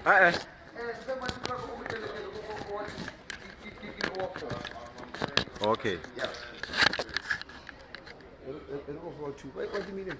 Eh. Okay. Yes. What do you mean?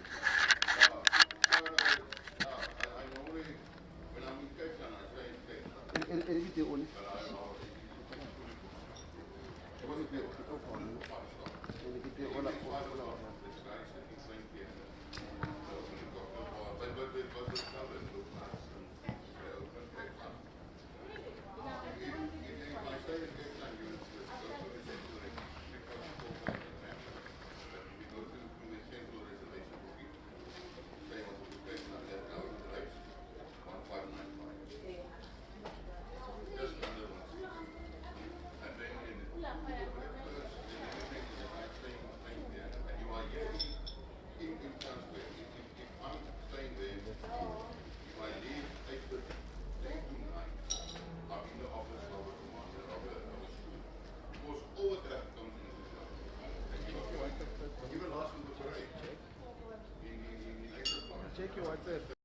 Check your WhatsApp.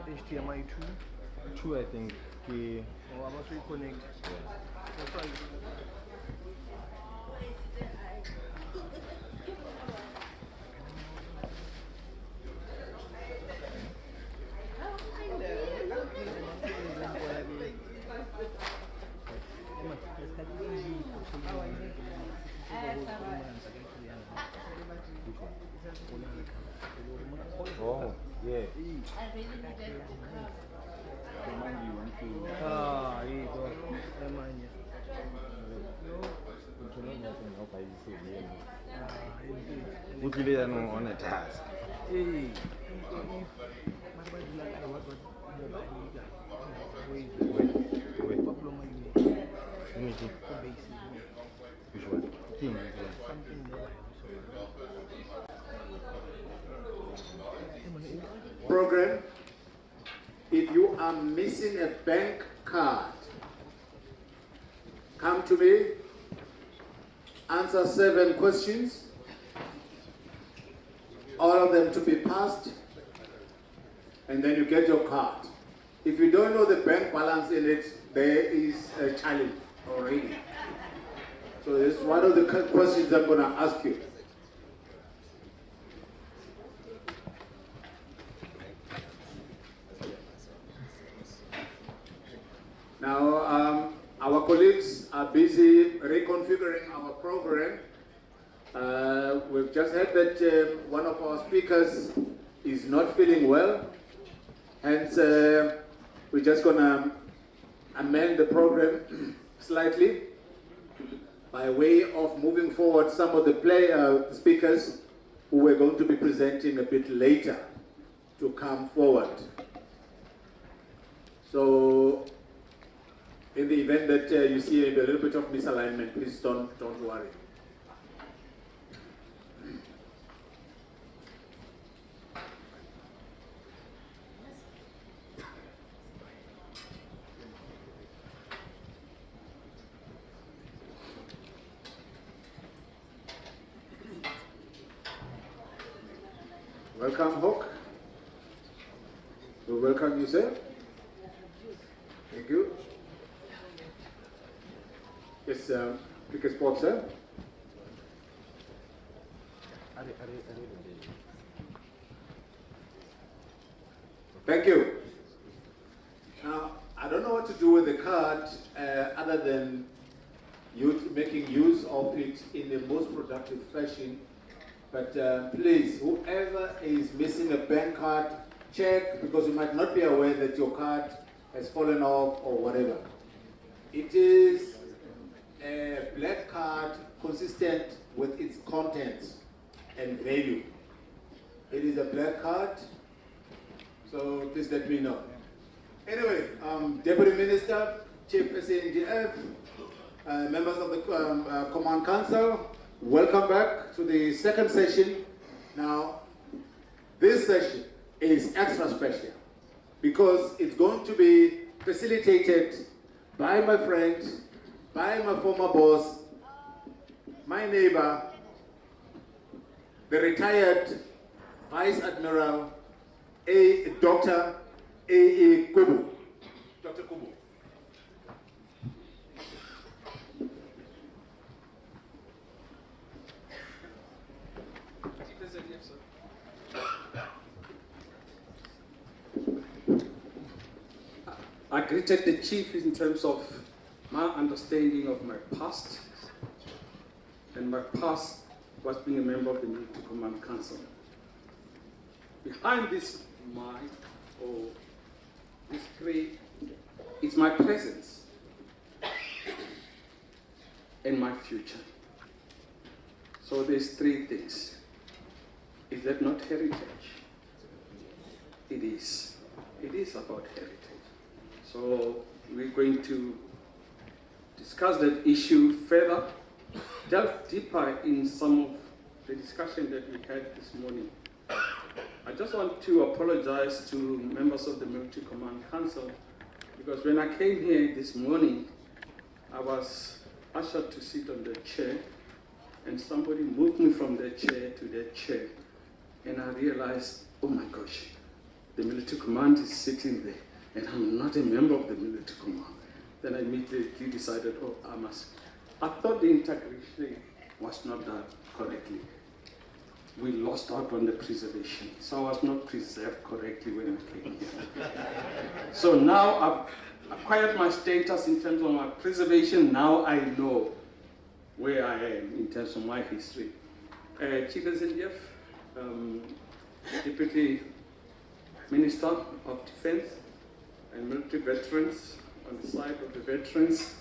HDMI 2. 2, I think. Oh, I must reconnect. That's right. Oh, yeah. Ah, here you go. Would you lay on a task? Hey. Wait. Let me see. Which one? Program, if you are missing a bank card, come to me, answer 7 questions. all of them to be passed, and then you get your card. If you don't know the bank balance in it, there is a challenge already. So this is one of the questions I'm going to ask you. Now, our colleagues are busy reconfiguring our program. We've just heard that one of our speakers is not feeling well. Hence, we're just going to amend the program slightly by way of moving forward some of the speakers who we're going to be presenting a bit later to come forward. So, in the event that you see a little bit of misalignment, please don't worry. Welcome, Hawk. We welcome you, sir. Thank you. Yes, pick a spot, sir. Thank you. Now, I don't know what to do with the card other than you making use of it in the most productive fashion. But please, whoever is missing a bank card, check, because you might not be aware that your card has fallen off or whatever. It is a black card consistent with its contents and value. It is a black card, so please let me know. Anyway, Deputy Minister, Chief SNGF, members of the Command Council, welcome back to the second session. Now, this session is extra special because it's going to be facilitated by my friend, by my former boss, my neighbor, the retired Vice Admiral Dr. A.E. Kubu. Dr. Kubu. I greeted the chief in terms of my understanding of my past, and my past was being a member of the Military Command Council. Behind this mind or this trait is my presence and my future. So there's three things. Is that not heritage? It is. It is about heritage. So we're going to discuss that issue further, delve deeper in some of the discussion that we had this morning. I just want to apologize to members of the Military Command Council, because when I came here this morning, I was ushered to sit on the chair, and somebody moved me from the chair to the chair, and I realized, oh my gosh, the Military Command is sitting there, and I'm not a member of the Military Command. Then I immediately decided, oh, I thought the integration was not done correctly. We lost out on the preservation, so I was not preserved correctly when I came here. So now I've acquired my status in terms of my preservation. Now I know where I am in terms of my history. Chief SNDF, Deputy Minister of Defense and Military Veterans, on the side of the veterans,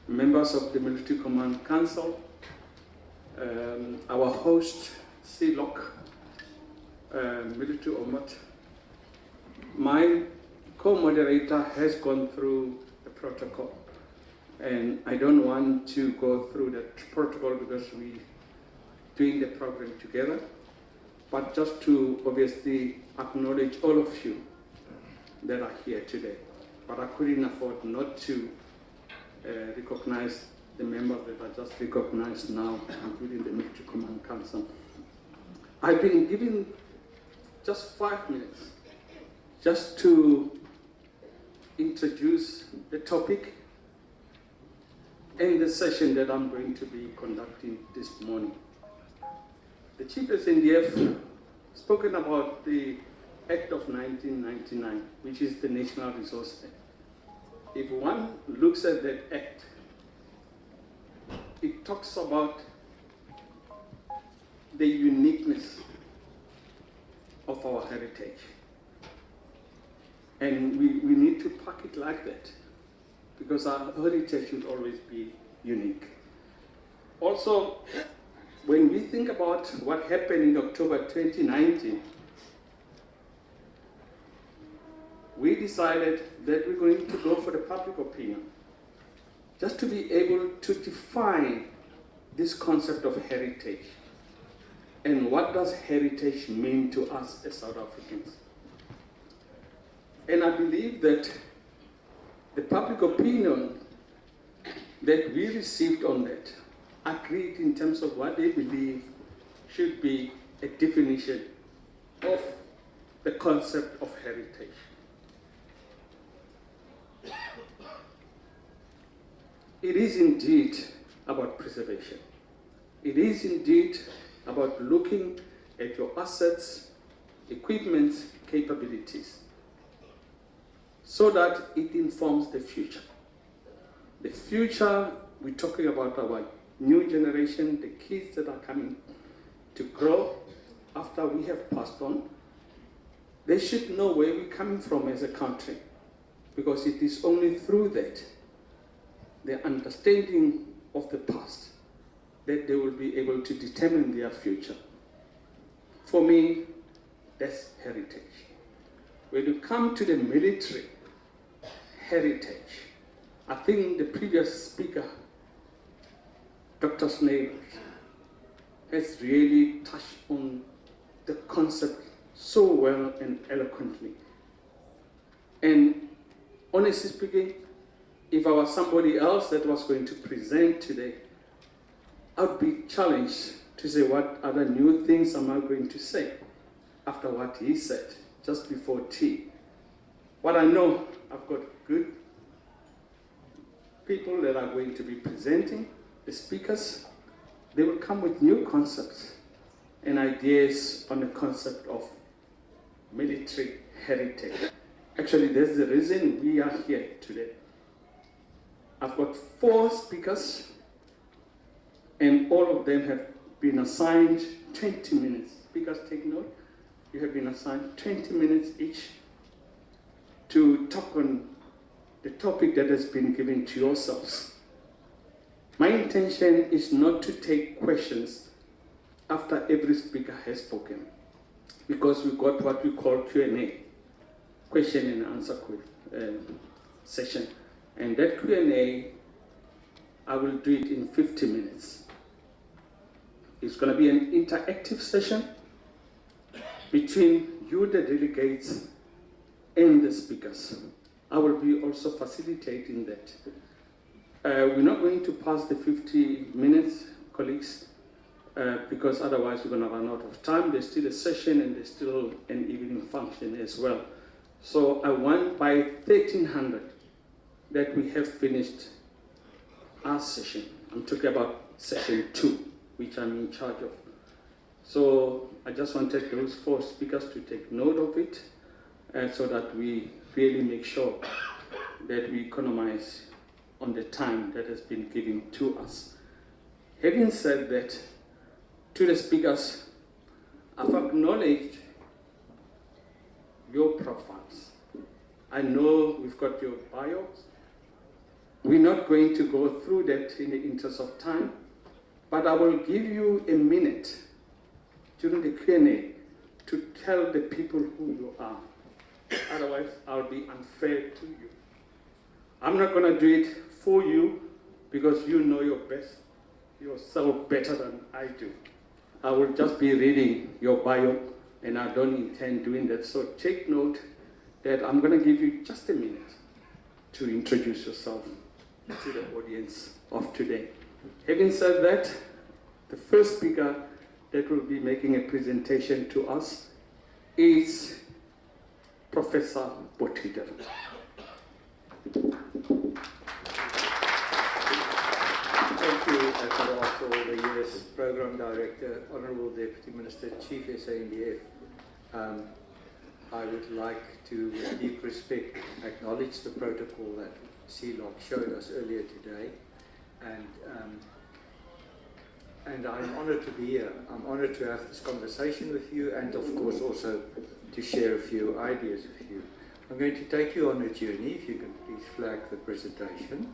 members of the Military Command Council, our host, CLOC, Military Omot. My co-moderator has gone through the protocol, and I don't want to go through the protocol because we're doing the program together, but just to obviously acknowledge all of you that are here today. But I couldn't afford not to recognize the members that I just recognized now, including the Military Command Council. I've been given just 5 minutes just to introduce the topic and the session that I'm going to be conducting this morning. The Chief SNDF spoken about the Act of 1999, which is the National Resource Act. If one looks at that act, it talks about the uniqueness of our heritage. And we need to pack it like that, because our heritage should always be unique. Also, when we think about what happened in October 2019, we decided that we're going to go for the public opinion, just to be able to define this concept of heritage. And what does heritage mean to us as South Africans? And I believe that the public opinion that we received on that agreed in terms of what they believe should be a definition of the concept of heritage. It is indeed about preservation. It is indeed about looking at your assets, equipment, capabilities, so that it informs the future. The future, we're talking about our new generation, the kids that are coming to grow after we have passed on. They should know where we're coming from as a country, because it is only through that, the understanding of the past, that they will be able to determine their future. For me, that's heritage. When you come to the military heritage, I think the previous speaker, Dr. Snail, has really touched on the concept so well and eloquently. And honestly speaking, if I was somebody else that was going to present today, I would be challenged to say what other new things am I going to say after what he said just before tea. What I know, I've got good people that are going to be presenting, the speakers. They will come with new concepts and ideas on the concept of military heritage. Actually, that's the reason we are here today. I've got 4 speakers, and all of them have been assigned 20 minutes. Speakers, take note. You have been assigned 20 minutes each to talk on the topic that has been given to yourselves. My intention is not to take questions after every speaker has spoken, because we've got what we call Q&A, question and answer session. And that Q&A, I will do it in 50 minutes. It's going to be an interactive session between you, the delegates, and the speakers. I will be also facilitating that. We're not going to pass the 50 minutes, colleagues, because otherwise we're going to run out of time. There's still a session and there's still an evening function as well. So I want by 1300 that we have finished our session. I'm talking about session 2, which I'm in charge of. So I just wanted those 4 speakers to take note of it, so that we really make sure that we economize on the time that has been given to us. Having said that, to the speakers, I've acknowledged your profiles. I know we've got your bios. We're not going to go through that in the interest of time, but I will give you a minute during the Q&A to tell the people who you are. Otherwise, I'll be unfair to you. I'm not going to do it for you, because you know yourself better than I do. I will just be reading your bio, and I don't intend doing that. So take note that I'm going to give you just a minute to introduce yourself to the audience of today. Having said that, the first speaker that will be making a presentation to us is Professor Potgieter. Thank you, also the US Program Director, Honorable Deputy Minister, Chief SANDF. I would like to, with deep respect, acknowledge the protocol that CLOC showed us earlier today, and I'm honored to be here. I'm honored to have this conversation with you, and of course also to share a few ideas with you. I'm going to take you on a journey, if you can please flag the presentation,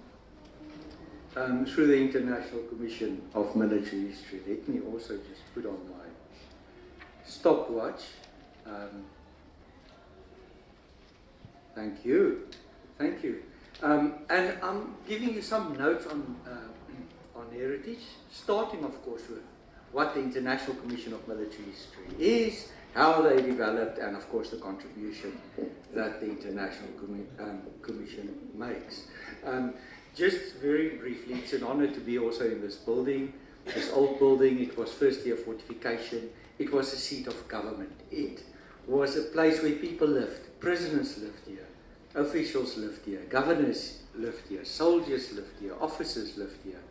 through the International Commission of Military History. Let me also just put on my stopwatch. Thank you. Thank you. And I'm giving you some notes on heritage, starting of course with what the International Commission of Military History is, how they developed, and of course the contribution that the International Commission makes. Just very briefly, it's an honor to be also in this building, this old building. It was first year fortification. It was a seat of government. It was a place where people lived, prisoners lived here, officials lived here, governors lived here, soldiers lived here, officers lived here.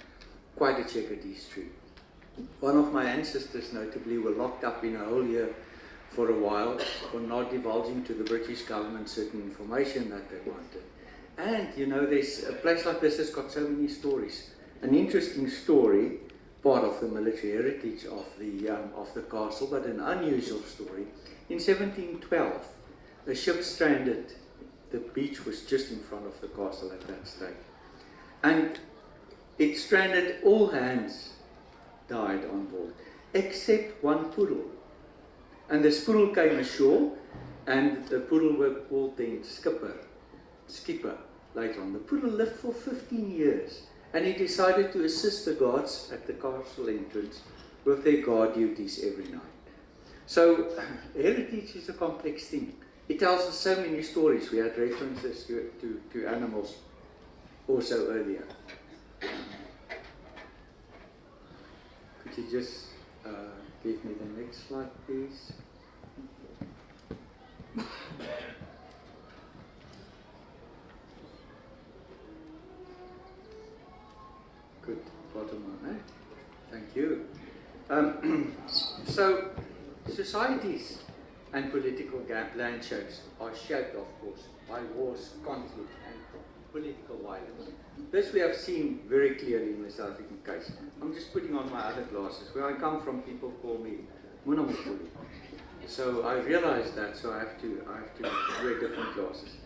Quite a checkered history. One of my ancestors, notably, were locked up in a hole here for a while for not divulging to the British government certain information that they wanted. And, you know, there's a place like this has got so many stories. An interesting story, part of the military heritage of the castle, but an unusual story. In 1712, a ship stranded. The beach was just in front of the castle at that stage. And it stranded, all hands died on board, except one poodle. And this poodle came ashore, and the poodle were called then Skipper, later on. The poodle lived for 15 years, and he decided to assist the guards at the castle entrance with their guard duties every night. So, heritage is a complex thing. It tells us so many stories. We had references to animals also earlier. Could you just give me the next slide, please? Good, bottom one, eh? Thank you. So, societies and political landscapes are shaped, of course, by wars, conflict, and political violence. This we have seen very clearly in the South African case. I'm just putting on my other glasses. Where I come from, people call me Munamukuli. So I realize that, so I have to wear different glasses.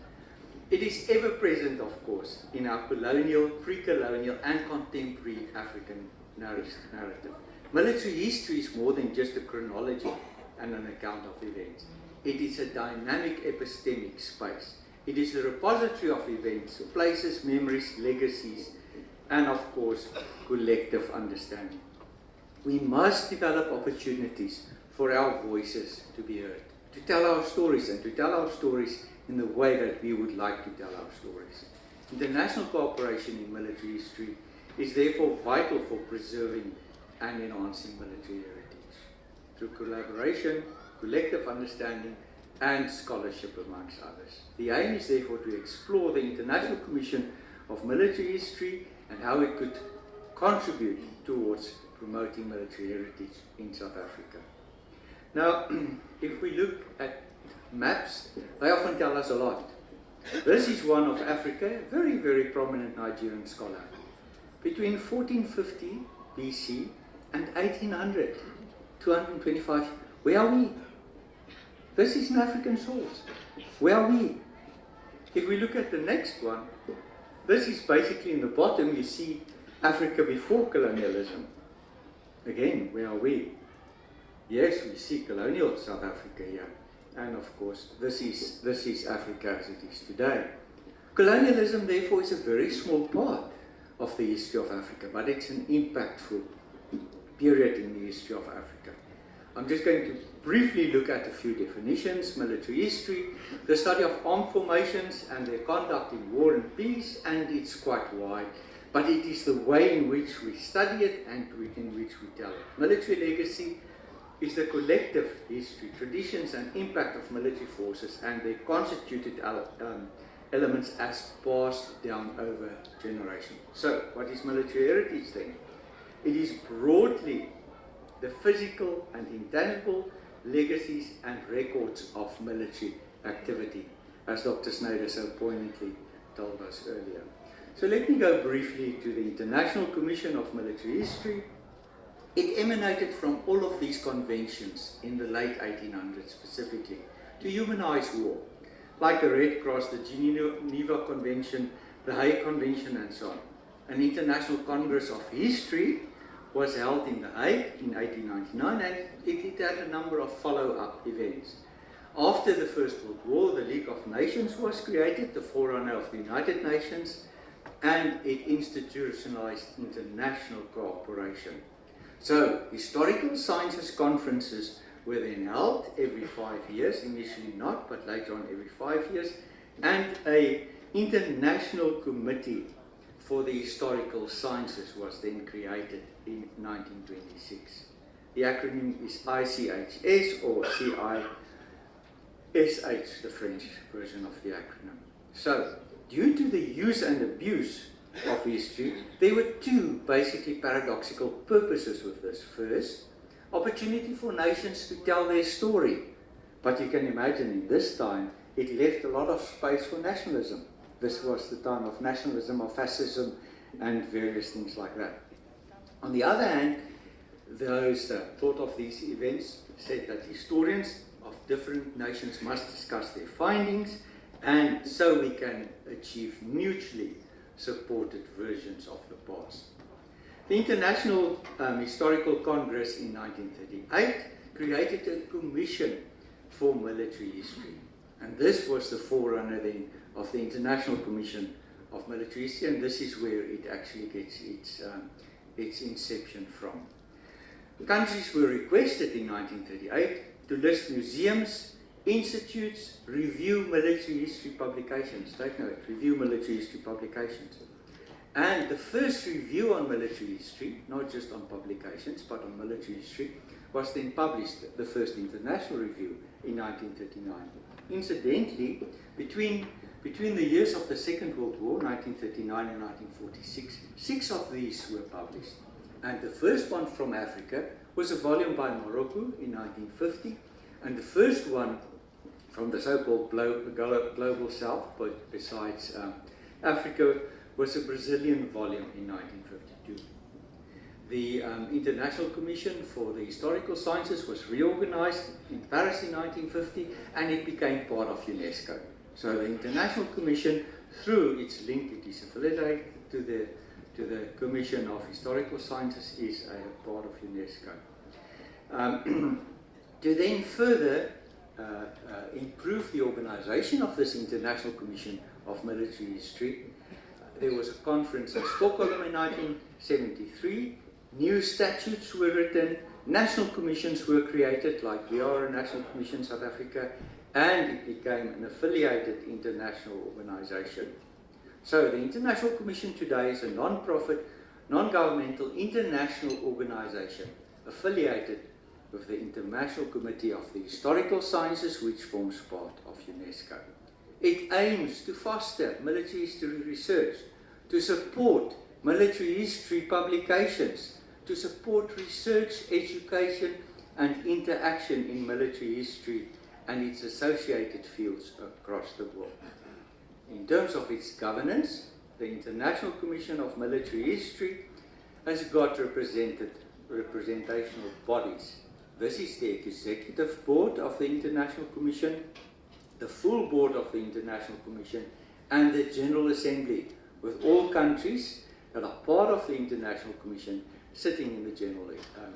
It is ever present, of course, in our colonial, pre-colonial, and contemporary African narrative. Military history is more than just a chronology and an account of events. It is a dynamic epistemic space. It is a repository of events, places, memories, legacies, and of course, collective understanding. We must develop opportunities for our voices to be heard, to tell our stories, and to tell our stories in the way that we would like to tell our stories. International cooperation in military history is therefore vital for preserving and enhancing military heritage through collaboration, collective understanding, and scholarship, amongst others. The aim is therefore to explore the International Commission of Military History and how it could contribute towards promoting military heritage in South Africa. Now, if we look at maps, they often tell us a lot. This is one of Africa, a very, very prominent Nigerian scholar. Between 1450 BC and 1800, 225, where are we? This is an African source. Where are we? If we look at the next one, this is basically in the bottom, you see Africa before colonialism. Again, where are we? Yes, we see colonial South Africa here. And of course, this is Africa as it is today. Colonialism, therefore, is a very small part of the history of Africa, but it's an impactful period in the history of Africa. I'm just going to briefly look at a few definitions. Military history, the study of armed formations and their conduct in war and peace, and it's quite wide, but it is the way in which we study it and in which we tell it. Military legacy, is the collective history, traditions and impact of military forces and their constituted elements as passed down over generations. So, what is military heritage then? It is broadly the physical and intangible legacies and records of military activity, as Dr. Snyder so poignantly told us earlier. So let me go briefly to the International Commission of Military History. It emanated from all of these conventions in the late 1800s specifically to humanize war, like the Red Cross, the Geneva Convention, the Hague Convention, and so on. An International Congress of History was held in The Hague in 1899, and it had a number of follow-up events. After the First World War, the League of Nations was created, the forerunner of the United Nations, and it institutionalized international cooperation. So, historical sciences conferences were then held every 5 years, initially not, but later on every 5 years, and an international committee for the historical sciences was then created in 1926. The acronym is ICHS or CISH, the French version of the acronym. So, due to the use and abuse of history, there were two basically paradoxical purposes with this. First, opportunity for nations to tell their story. But you can imagine in this time, it left a lot of space for nationalism. This was the time of nationalism, of fascism, and various things like that. On the other hand, those that thought of these events said that historians of different nations must discuss their findings, and so we can achieve mutually supported versions of the past. The International Historical Congress in 1938 created a commission for military history, and this was the forerunner then of the International Commission of Military History, and this is where it actually gets its inception from. Countries were requested in 1938 to list museums, institutes, review military history publications. Take note, review military history publications. And the first review on military history, not just on publications, but on military history, was then published, the first international review, in 1939. Incidentally, between the years of the Second World War, 1939 and 1946, 6 of these were published. And the first one from Africa was a volume by Morocco in 1950, and the first one from the so-called Global South, but besides Africa, was a Brazilian volume in 1952. The International Commission for the Historical Sciences was reorganized in Paris in 1950, and it became part of UNESCO. So the International Commission, through its link, it is affiliated to the Commission of Historical Sciences, is a part of UNESCO. To then further improve the organization of this International Commission of Military History, there was a conference in Stockholm in 1973, new statutes were written, national commissions were created, like we are a National Commission South Africa, and it became an affiliated international organization. So the International Commission today is a non-profit, non-governmental international organization affiliated with the International Committee of the Historical Sciences, which forms part of UNESCO. It aims to foster military history research, to support military history publications, to support research, education, and interaction in military history and its associated fields across the world. In terms of its governance, the International Commission of Military History has got representational bodies. This is the Executive Board of the International Commission, the full board of the International Commission, and the General Assembly, with all countries that are part of the International Commission sitting in the General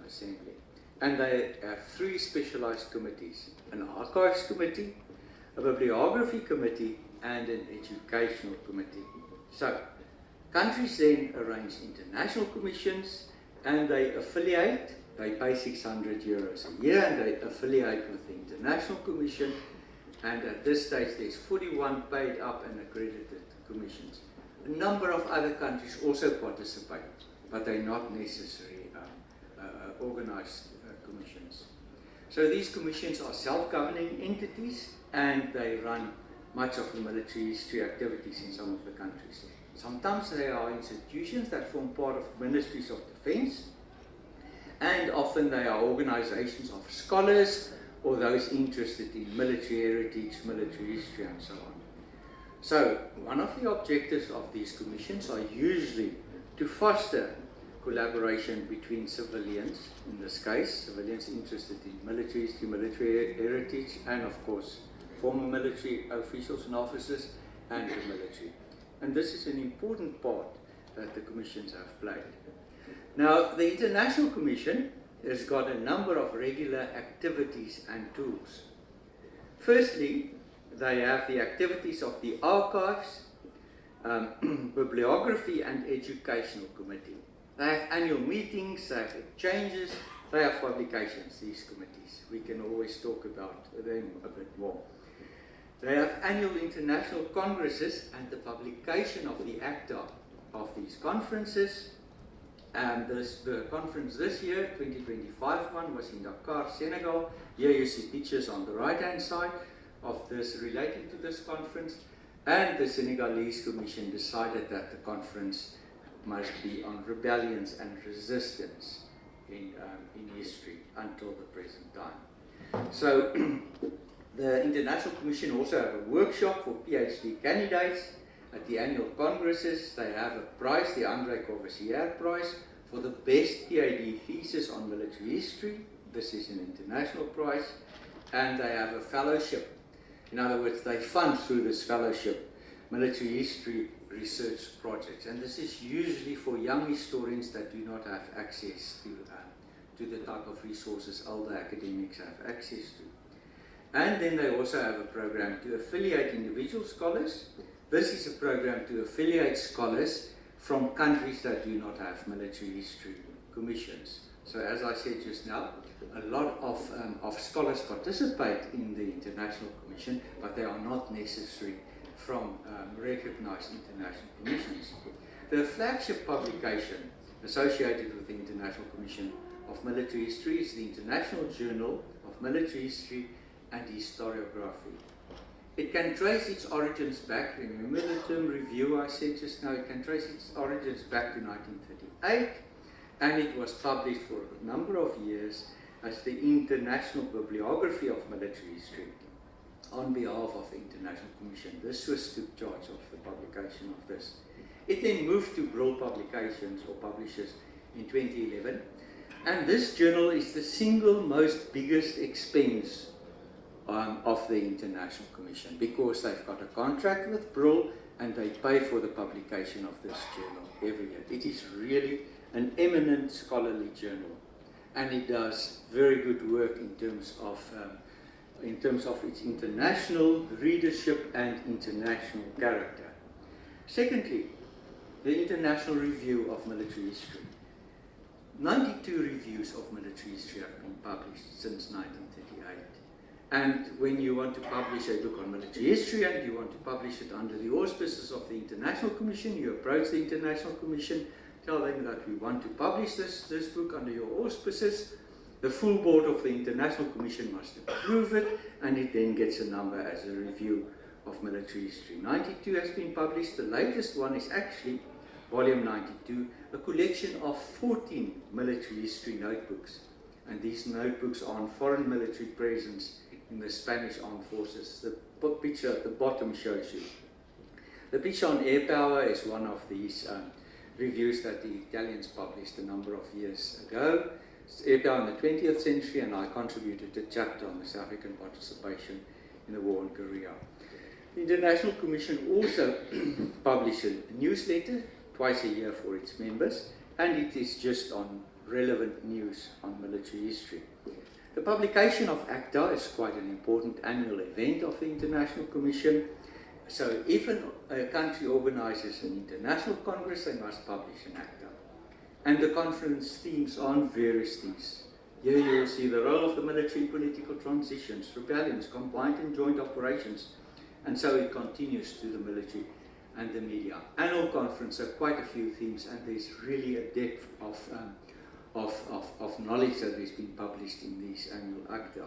Assembly. And they have 3 specialized committees: an Archives Committee, a Bibliography Committee, and an Educational Committee. So, countries then arrange international commissions, and they affiliate. They pay €600 a year, and they affiliate with the International Commission. And at this stage, there's 41 paid up and accredited commissions. A number of other countries also participate, but they're not necessarily organized commissions. So these commissions are self-governing entities, and they run much of the military history activities in some of the countries. Sometimes they are institutions that form part of ministries of defense, and often they are organizations of scholars or those interested in military heritage, military history, and so on. So one of the objectives of these commissions are usually to foster collaboration between civilians, in this case, civilians interested in military history, military heritage, and of course, former military officials and officers, and the military. And this is an important part that the commissions have played. Now, the International Commission has got a number of regular activities and tools. Firstly, they have the activities of the Archives, Bibliography and Educational Committee. They have annual meetings, they have exchanges, they have publications, these committees. We can always talk about them a bit more. They have annual international congresses and the publication of the acta of these conferences. And the conference this year, 2025 one, was in Dakar, Senegal. Here you see pictures on the right-hand side of this relating to this conference. And the Senegalese Commission decided that the conference must be on rebellions and resistance in history until the present time. So the International Commission also have a workshop for PhD candidates at the annual congresses. They have a prize, the André Courvoisier Prize, for the best PhD thesis on military history. This is an international prize. And they have a fellowship. In other words, they fund through this fellowship military history research projects. And this is usually for young historians that do not have access to the type of resources older academics have access to. And then they also have a program to affiliate individual scholars. This is a program to affiliate scholars from countries that do not have military history commissions. So as I said just now, a lot of scholars participate in the International Commission, but they are not necessary from recognized international commissions. The flagship publication associated with the International Commission of Military History is the International Journal of Military History and Historiography. It can trace its origins back, remember the term review I said just now, it can trace its origins back to 1938, and it was published for a number of years as the International Bibliography of Military History on behalf of the International Commission. The Swiss took charge of the publication of this. It then moved to Brill Publications or Publishers in 2011, and this journal is the single most biggest expense of the International Commission, because they've got a contract with Brill and they pay for the publication of this journal every year. It is really an eminent scholarly journal, and it does very good work in terms of its international readership and international character. Secondly, the International Review of Military History. 92 reviews of military history have been published since 1938. And when you want to publish a book on military history and you want to publish it under the auspices of the International Commission, you approach the International Commission, tell them that we want to publish this book under your auspices. The full board of the International Commission must approve it, and it then gets a number as a review of military history. 92 has been published. The latest one is actually volume 92, a collection of 14 military history notebooks. And these notebooks are on foreign military presence in the Spanish Armed Forces. The picture at the bottom shows you. The picture on air power is one of these reviews that the Italians published a number of years ago. It's air power in the 20th century, and I contributed a chapter on the South African participation in the war in Korea. The International Commission also publishes a newsletter twice a year for its members, and it is just on relevant news on military history. The publication of ACTA is quite an important annual event of the International Commission. So if a country organizes an international congress, they must publish an ACTA. And the conference themes are on various things. Here you will see the role of the military in political transitions, rebellions, combined and joint operations, and so it continues to the military and the media. Annual conference have quite a few themes, and there's really a depth of knowledge that has been published in these annual acta.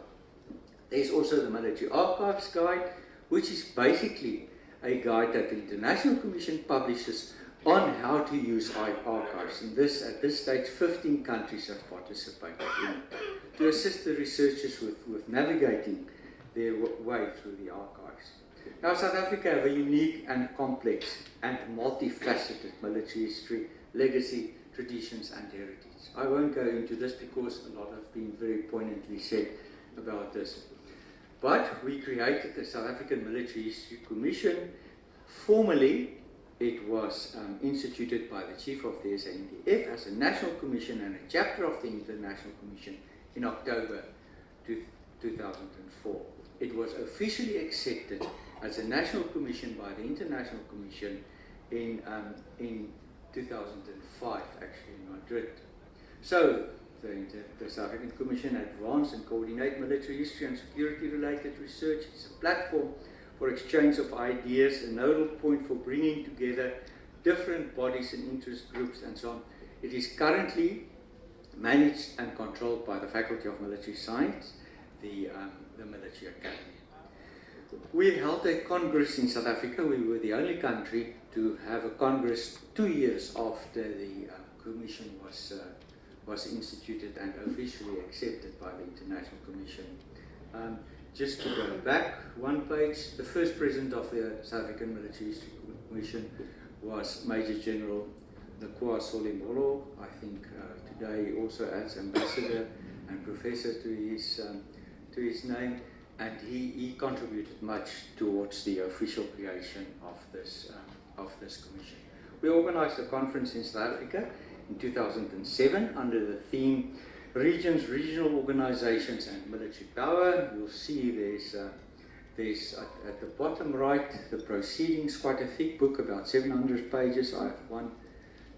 There's also the Military Archives Guide, which is basically a guide that the International Commission publishes on how to use archives. In this, at this stage, 15 countries have participated in it to assist the researchers with navigating their way through the archives. Now, South Africa have a unique and complex and multifaceted military history, legacy, traditions and heritage. I won't go into this because a lot have been very poignantly said about this. But we created the South African Military History Commission. Formally, it was instituted by the Chief of the SANDF as a national commission and a chapter of the International Commission in October 2004. It was officially accepted as a national commission by the International Commission in 2005, actually in Madrid. So, the South African Commission advance and coordinate military history and security-related research. It's a platform for exchange of ideas, a nodal point for bringing together different bodies and interest groups and so on. It is currently managed and controlled by the Faculty of Military Science, the Military Academy. We held a congress in South Africa. We were the only country to have a congress 2 years after the commission was instituted and officially accepted by the International Commission. Just to go back one page, the first president of the South African Military History Commission was Major General Nkwa Solimolo. I think today he also adds ambassador and professor to his name, and he contributed much towards the official creation of this commission. We organized a conference in South Africa in 2007 under the theme Regions, Regional Organizations and Military Power. You'll see there's at the bottom right the proceedings, quite a thick book, about 700 pages. I have one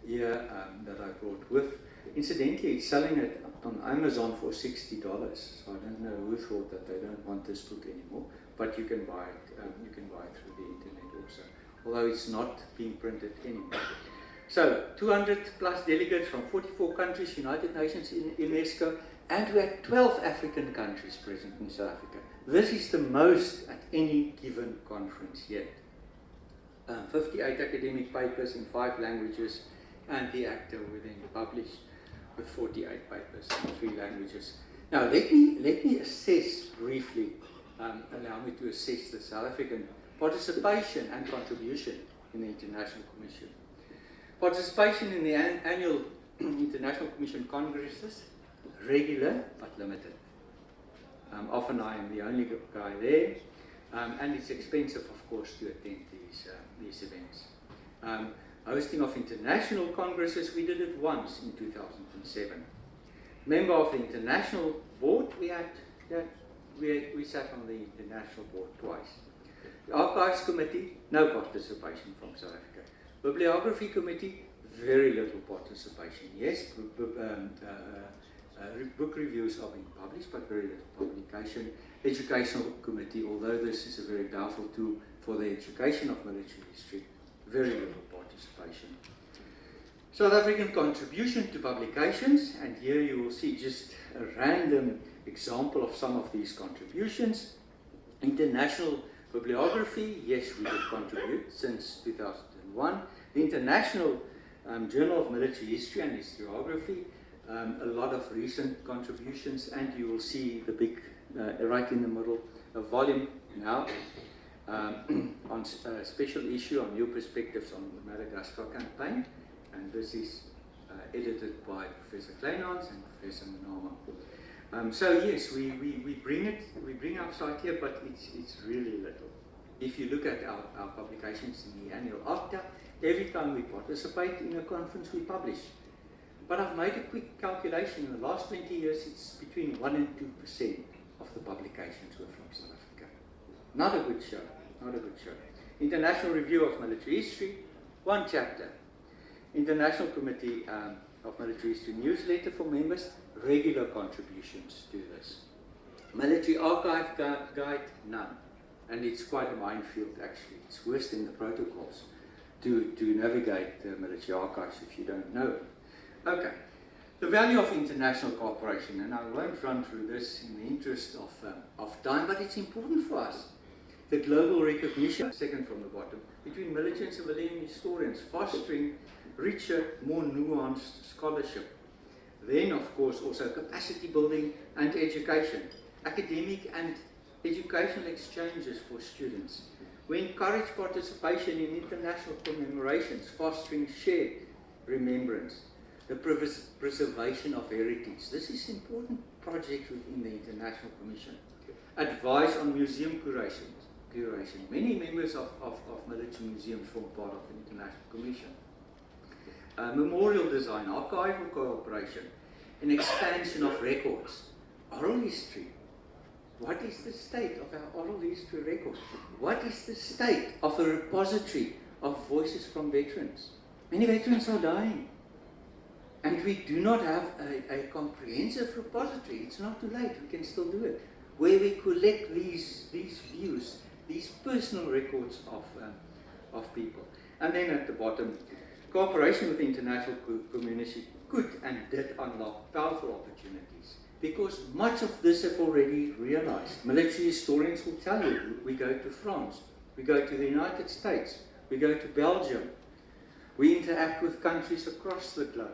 here that I brought with. Incidentally, it's selling it on Amazon for $60. So I don't know who thought that they don't want this book anymore, but you can buy it. You can buy it through the internet also, although it's not being printed anymore. So, 200 plus delegates from 44 countries, United Nations, in UNESCO, and we had 12 African countries present in South Africa. This is the most at any given conference yet. 58 academic papers in 5 languages, and the acta were then published with 48 papers in 3 languages. Now, let me assess briefly, allow me to assess the South African participation and contribution in the International Commission. Participation in the annual International Commission Congresses, regular but limited. Often I am the only guy there, and it's expensive, of course, to attend these events. Hosting of international congresses, we did it once in 2007. Member of the International Board, we sat on the International Board twice. The Archives Committee, no participation from South Africa. Bibliography Committee, very little participation. Yes, book reviews are being published, but very little publication. Educational Committee, although this is a very powerful tool for the education of military history, very little participation. South African contribution to publications, and here you will see just a random example of some of these contributions. International bibliography, yes, we did contribute since 2001. The International Journal of Military History and Historiography, a lot of recent contributions, and you will see the big, right in the middle, a volume now on a special issue on new perspectives on the Madagascar campaign, and this is edited by Professor Kleinhans and Professor Manama. So yes, we bring our site here, but it's really little. If you look at our publications in the annual acta, every time we participate in a conference, we publish. But I've made a quick calculation. In the last 20 years, it's between 1% and 2% of the publications were from South Africa. Not a good show, not a good show. International Review of Military History, 1 chapter. International Committee of Military History newsletter for members, regular contributions to this. Military Archive Guide, none. And it's quite a minefield, actually. It's worse than the protocols to navigate the military archives if you don't know it. Okay, The value of international cooperation, and I won't run through this in the interest of time, but it's important for us. The global recognition, second from the bottom, between military and civilian historians, fostering richer, more nuanced scholarship. Then, of course, also capacity building and education, academic and educational exchanges for students. We encourage participation in international commemorations, fostering shared remembrance. The preservation of heritage. This is an important project within the International Commission. Advice on museum curation. Many members of military museums form part of the International Commission. Memorial design, archival cooperation, an expansion of records. Oral history. What is the state of our oral history records? What is the state of a repository of voices from veterans? Many veterans are dying. And we do not have a comprehensive repository. It's not too late, we can still do it. Where we collect these views, these personal records of people. And then at the bottom, cooperation with the international community could and did unlock powerful opportunities. Because much of this have already realized. Military historians will tell you, we go to France, we go to the United States, we go to Belgium, we interact with countries across the globe.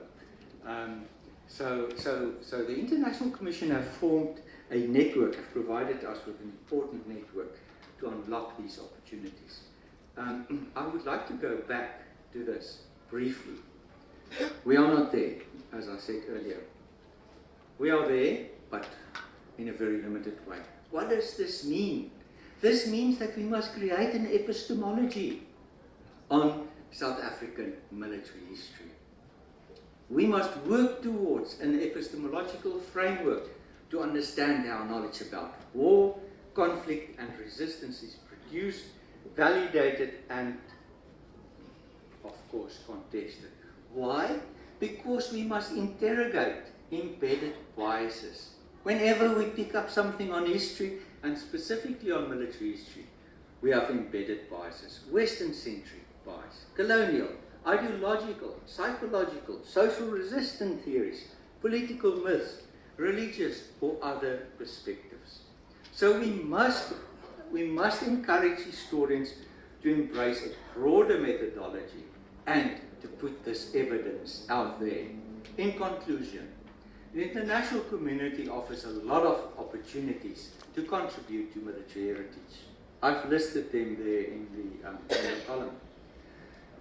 So the International Commission have formed a network, have provided us with an important network to unlock these opportunities. I would like to go back to this briefly. We are not there, as I said earlier. We are there, but in a very limited way. What does this mean? This means that we must create an epistemology on South African military history. We must work towards an epistemological framework to understand how knowledge about war, conflict and resistance is produced, validated and, of course, contested. Why? Because we must interrogate embedded biases. Whenever we pick up something on history, and specifically on military history, we have embedded biases. Western-centric bias, colonial, ideological, psychological, social resistance theories, political myths, religious or other perspectives. So we must encourage historians to embrace a broader methodology and to put this evidence out there. In conclusion, the international community offers a lot of opportunities to contribute to military heritage. I've listed them there in the column.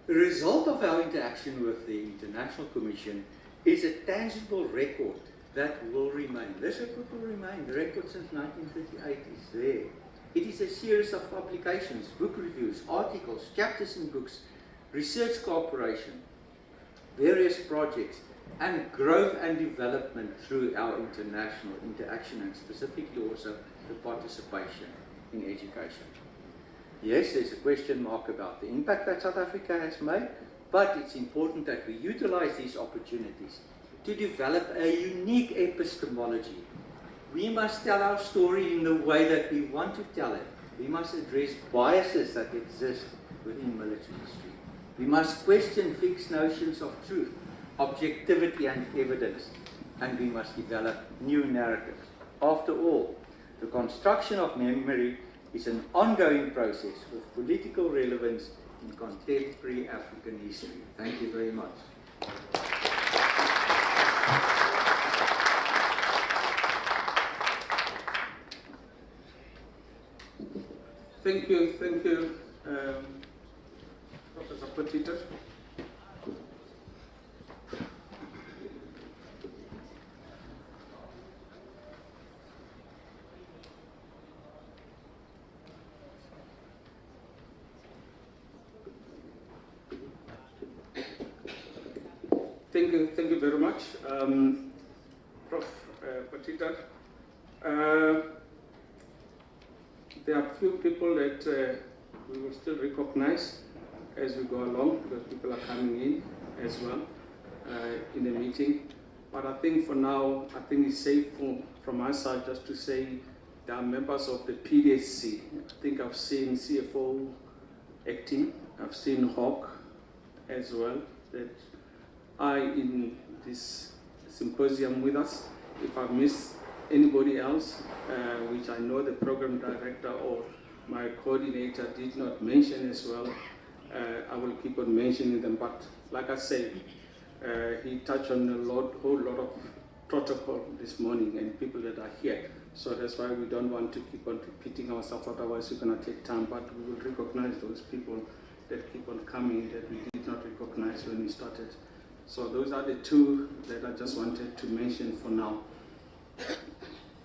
The result of our interaction with the International Commission is a tangible record that will remain. This record will remain. The record since 1938 is there. It is a series of publications, book reviews, articles, chapters in books, research cooperation, various projects, and growth and development through our international interaction and specifically also the participation in education. Yes, there's a question mark about the impact that South Africa has made, but it's important that we utilize these opportunities to develop a unique epistemology. We must tell our story in the way that we want to tell it. We must address biases that exist within military history. We must question fixed notions of truth, objectivity and evidence, and we must develop new narratives. After all, the construction of memory is an ongoing process with political relevance in contemporary African history. Thank you very much. Thank you, Professor Potiter. Thank you very much, Prof. Potiter. There are a few people that we will still recognize as we go along, because people are coming in as well in the meeting. But I think for now, I think it's safe from my side just to say there are members of the PDSC. I think I've seen CFO acting, I've seen Hawk as well, that are in this symposium with us. If I miss anybody else, which I know the program director or my coordinator did not mention as well, I will keep on mentioning them. But like I said, he touched on a whole lot of protocol this morning and people that are here. So that's why we don't want to keep on repeating ourselves, otherwise we're going to take time, but we will recognize those people that keep on coming that we did not recognize when we started. So those are the two that I just wanted to mention for now.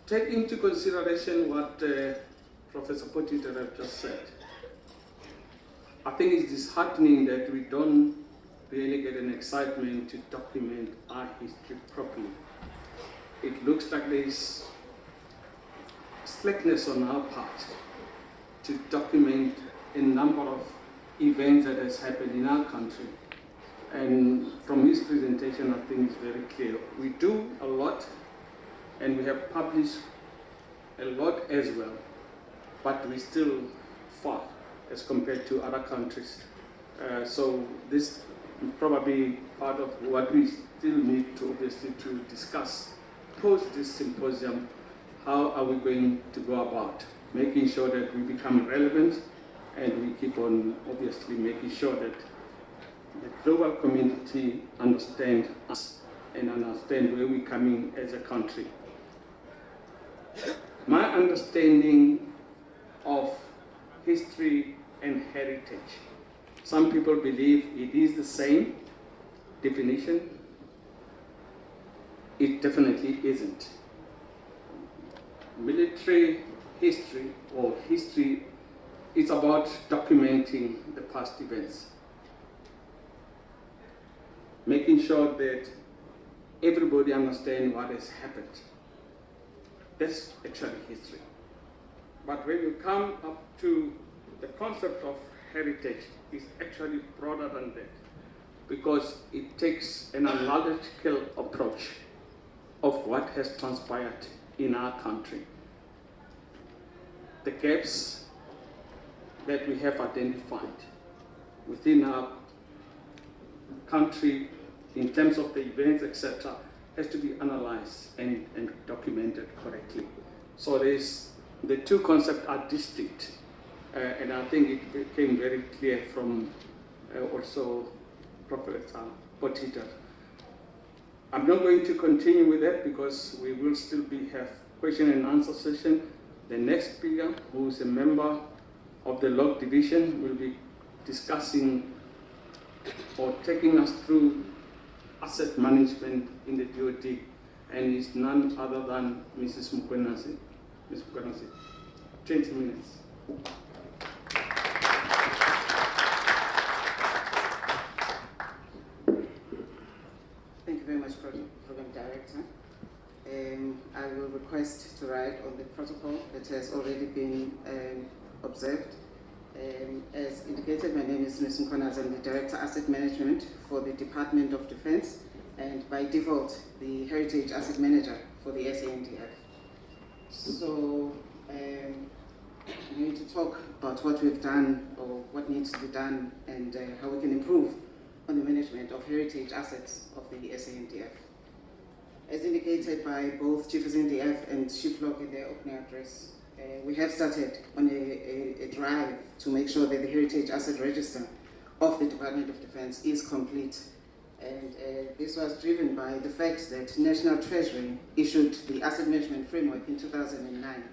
Take into consideration what Professor Potiter have just said. I think it's disheartening that we don't really get an excitement to document our history properly. It looks like there is slackness on our part to document a number of events that has happened in our country. And from his presentation, I think it's very clear. We do a lot, and we have published a lot as well, but we're still far as compared to other countries. So this is probably part of what we still need to obviously to discuss post this symposium. How are we going to go about making sure that we become relevant, and we keep on obviously making sure that the global community understand us and understand where we're coming as a country. My understanding of history and heritage, some people believe it is the same definition. It definitely isn't. Military history or history is about documenting the past events, making sure that everybody understands what has happened. That's actually history. But when you come up to the concept of heritage, it's actually broader than that, because it takes an analytical approach of what has transpired in our country. The gaps that we have identified within our country in terms of the events, etc., has to be analyzed and documented correctly. So the two concepts are distinct, and I think it became very clear from also Professor Potiter. I'm not going to continue with that because we will still have question and answer session. The next speaker, who is a member of the Log Division, will be discussing or taking us through asset management in the DoD, and is none other than Mrs. Mukwenasi. Ms. Mukwenasi, 20 minutes. Thank you very much, Program Director. I will request to write on the protocol that has already been observed. As indicated, my name is Ms. Mkhonas. I'm the Director Asset Management for the Department of Defense, and by default, the Heritage Asset Manager for the SANDF. So, we need to talk about what we've done or what needs to be done, and how we can improve on the management of heritage assets of the SANDF. As indicated by both Chief SANDF and Chief Log in their opening address, we have started on a drive to make sure that the Heritage Asset Register of the Department of Defense is complete. And this was driven by the fact that National Treasury issued the Asset Management Framework in 2009.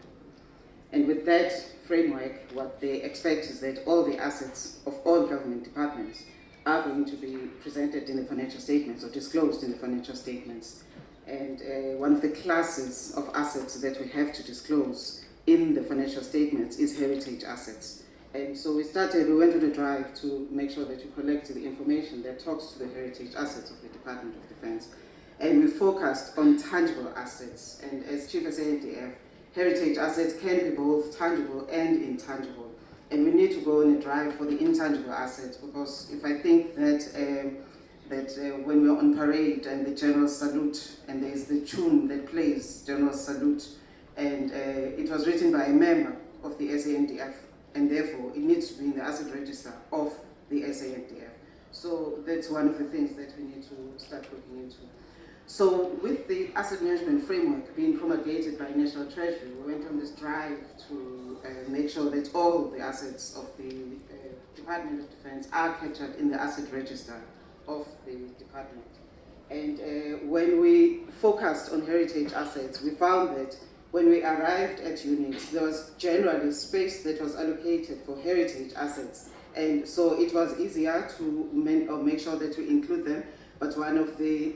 And with that framework, what they expect is that all the assets of all government departments are going to be presented in the financial statements or disclosed in the financial statements. And one of the classes of assets that we have to disclose in the financial statements is heritage assets. And so we went on a drive to make sure that we collect the information that talks to the heritage assets of the Department of Defense. And we focused on tangible assets. And as Chief SANDF, heritage assets can be both tangible and intangible. And we need to go on a drive for the intangible assets, because if I think that when we're on parade and the General Salute, and there's the tune that plays General Salute, and it was written by a member of the SANDF, and therefore it needs to be in the asset register of the SANDF. So that's one of the things that we need to start looking into. So with the asset management framework being promulgated by National Treasury, we went on this drive to make sure that all the assets of the Department of Defense are captured in the asset register of the department. And when we focused on heritage assets, we found that when we arrived at units, there was generally space that was allocated for heritage assets. And so it was easier to make sure that we include them. But one of the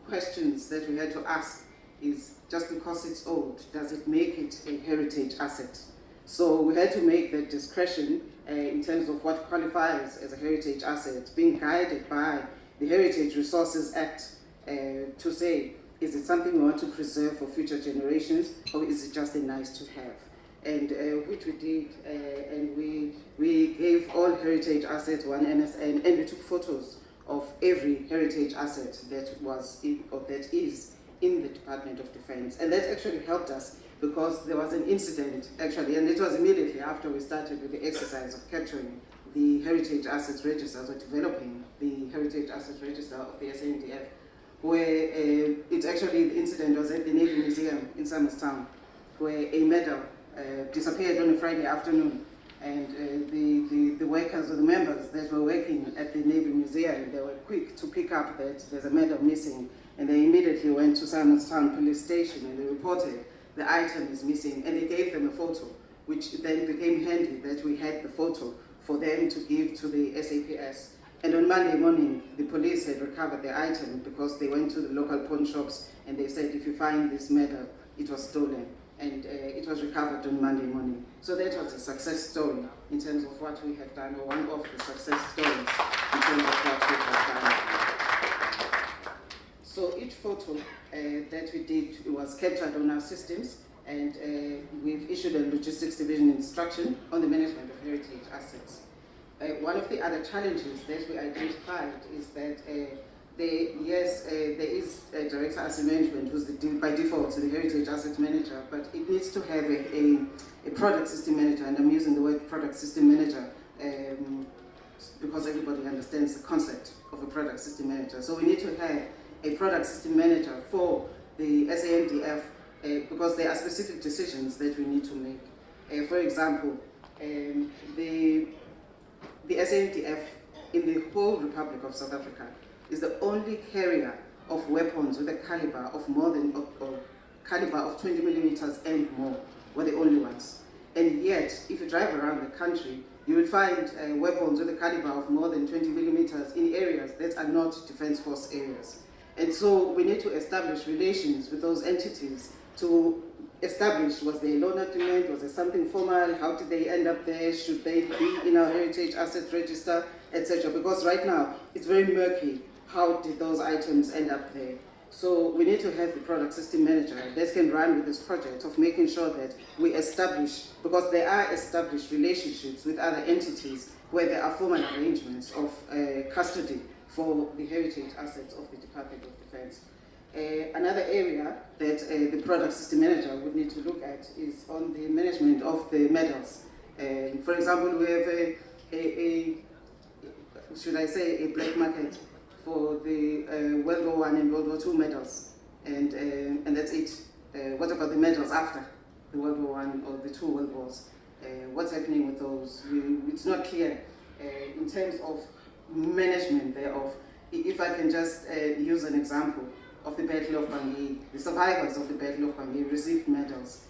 questions that we had to ask is, just because it's old, does it make it a heritage asset? So we had to make that discretion in terms of what qualifies as a heritage asset, being guided by the Heritage Resources Act to say, is it something we want to preserve for future generations, or is it just a nice to have? And which we did, and we gave all heritage assets one NSN, and we took photos of every heritage asset that was in, or that is in the Department of Defense. And that actually helped us because there was an incident actually, and it was immediately after we started with the exercise of capturing the heritage assets registers, or developing the heritage assets register of the SANDF, where it actually, the incident was at the Navy Museum in Somerstown, where a medal disappeared on a Friday afternoon. And the workers or the members that were working at the Navy Museum, they were quick to pick up that there's a medal missing, and they immediately went to Simonstown Police Station and they reported the item is missing, and they gave them a photo, which then became handy that we had the photo for them to give to the SAPS. And on Monday morning, the police had recovered the item because they went to the local pawn shops and they said, if you find this medal, it was stolen. And it was recovered on Monday morning. So that was a success story in terms of what we have done, or one of the success stories in terms of what we have done. So each photo that we did was captured on our systems, and we've issued a logistics division instruction on the management of heritage assets. One of the other challenges that we identified is that there is a director asset management who's by default the heritage asset manager, but it needs to have a product system manager, and I'm using the word product system manager because everybody understands the concept of a product system manager. So we need to have a product system manager for the SANDF because there are specific decisions that we need to make. For example, the SANDF in the whole Republic of South Africa is the only carrier of weapons with a caliber of more than, or caliber of 20 millimeters and more. We're the only ones. And yet, if you drive around the country, you will find weapons with a caliber of more than 20 millimeters in areas that are not Defence Force areas. And so we need to establish relations with those entities to establish, was there a loan agreement, was there something formal, how did they end up there, should they be in our heritage asset register, etc. Because right now, it's very murky. How did those items end up there? So we need to have the product system manager that can run with this project of making sure that we establish, because there are established relationships with other entities where there are formal arrangements of custody for the heritage assets of the Department of Defense. Another area that the product system manager would need to look at is on the management of the medals. For example, we have should I say, a black market for the World War I and World War II medals, and that's it. What about the medals after the World War I or the two World Wars? What's happening with those? It's not clear in terms of management thereof. If I can just use an example of the Battle of Bangui, the survivors of the Battle of Bangui received medals.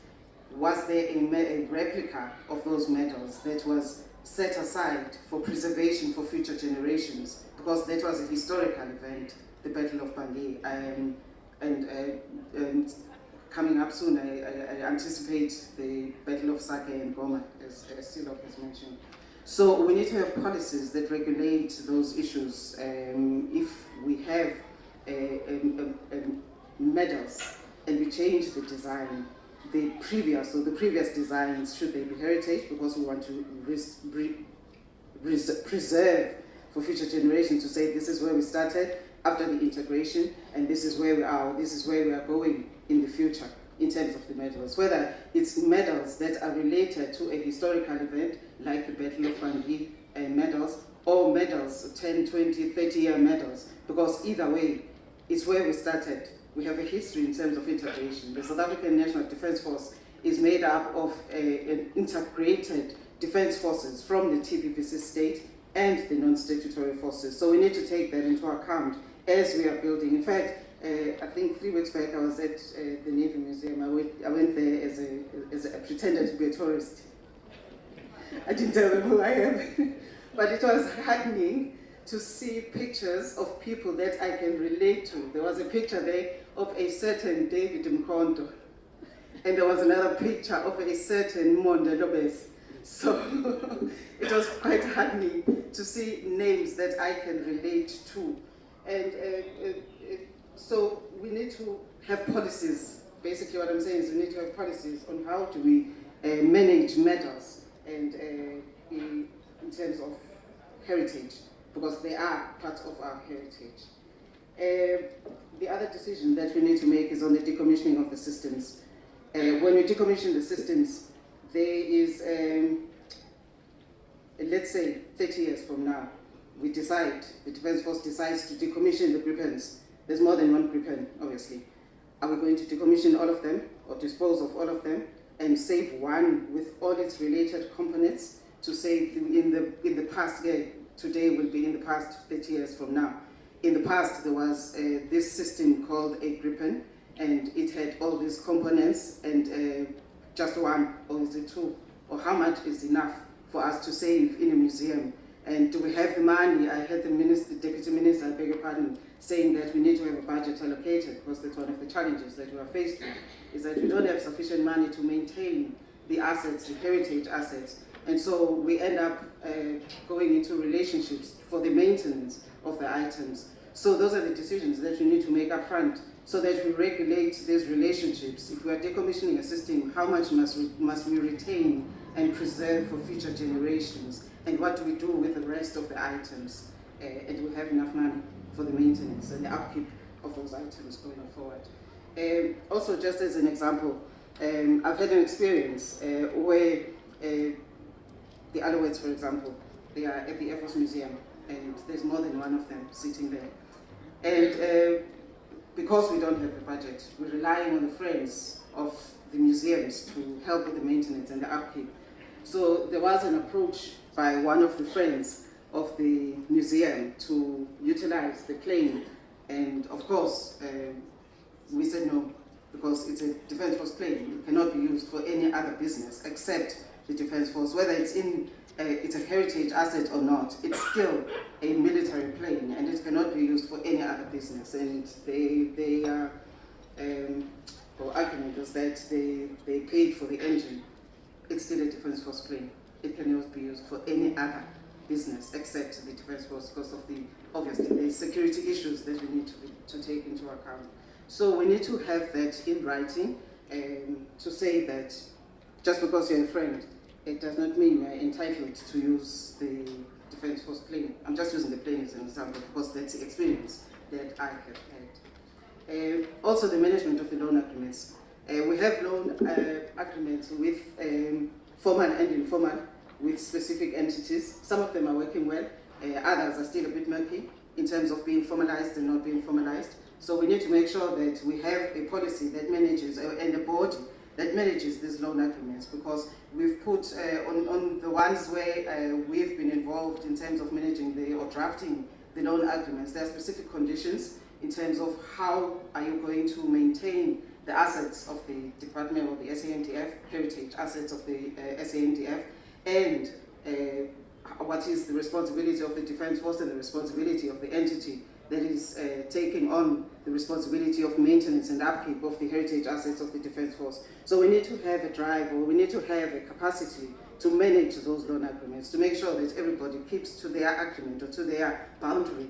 Was there a replica of those medals that was set aside for preservation for future generations? Because that was a historical event, the Battle of Bangui. And coming up soon, I anticipate the Battle of Sake and Goma, as Silok has mentioned. So we need to have policies that regulate those issues. If we have medals and we change the design, the previous designs, should they be heritage, because we want to preserve for future generations to say this is where we started after the integration, and this is where we are, this is where we are going in the future in terms of the medals. Whether it's medals that are related to a historical event like the Battle of Bangui medals, or medals, 10, 20, 30-year medals, because either way, It's where we started. We have a history in terms of integration. The South African National Defence Force is made up of an integrated defence forces from the TPVC state and the non-statutory forces. So we need to take that into account as we are building. In fact, I think 3 weeks back I was at the Navy Museum. I went there as a pretended to be a tourist. I didn't tell them who I am. But it was heartening to see pictures of people that I can relate to. There was a picture there of a certain David Mkondo, and there was another picture of a certain Monde Lobes. So it was quite heartening to see names that I can relate to. And so we need to have policies. Basically what I'm saying is we need to have policies on how do we manage matters and in terms of heritage, because they are part of our heritage. The other decision that we need to make is on the decommissioning of the systems. When we decommission the systems, there is, let's say 30 years from now, the Defence Force decides to decommission the Gripens. There's more than one Gripen, obviously. Are we going to decommission all of them or dispose of all of them and save one with all its related components to save in the past? Today will be in the past 30 years from now. In the past, there was this system called a Gripen, and it had all these components, and just one, or is it two? Or how much is enough for us to save in a museum? And do we have the money? I heard the Deputy Minister, I beg your pardon, saying that we need to have a budget allocated, because that's one of the challenges that we are faced with, is that we don't have sufficient money to maintain the assets, the heritage assets. And so we end up going into relationships for the maintenance of the items. So those are the decisions that we need to make up front, so that we regulate these relationships. If we are decommissioning a system, how much must we retain and preserve for future generations? And what do we do with the rest of the items? And do we have enough money for the maintenance and the upkeep of those items going forward? Also, just as an example, I've had an experience where the Alouettes, for example, they are at the Air Force Museum, and there's more than one of them sitting there. And because we don't have the budget, we're relying on the friends of the museums to help with the maintenance and the upkeep. So there was an approach by one of the friends of the museum to utilize the plane, and of course we said no, because it's a Defence Force plane. It cannot be used for any other business except the Defence Force. Whether it's a heritage asset or not, it's still a military plane, and it cannot be used for any other business. And their argument was that they paid for the engine. It's still a Defence Force plane. It cannot be used for any other business except the Defence Force, because of obviously the security issues that we need to take into account. So we need to have that in writing, to say that just because you're a friend, it does not mean you're entitled to use the Defence Force plane. I'm just using the plane as an example because that's the experience that I have had. Also, the management of the loan agreements. We have loan agreements with formal and informal, with specific entities. Some of them are working well, others are still a bit murky in terms of being formalized and not being formalized. So we need to make sure that we have a policy that manages, and a board that manages these loan agreements, because we've put on the ones where we've been involved in terms of managing or drafting the loan agreements, there are specific conditions in terms of how are you going to maintain the assets of the department or the SANDF, heritage assets of the SANDF, and what is the responsibility of the Defence Force and the responsibility of the entity that is taking on the responsibility of maintenance and upkeep of the heritage assets of the Defence Force. So we need to have a drive, or we need to have a capacity to manage those loan agreements, to make sure that everybody keeps to their agreement or to their boundary.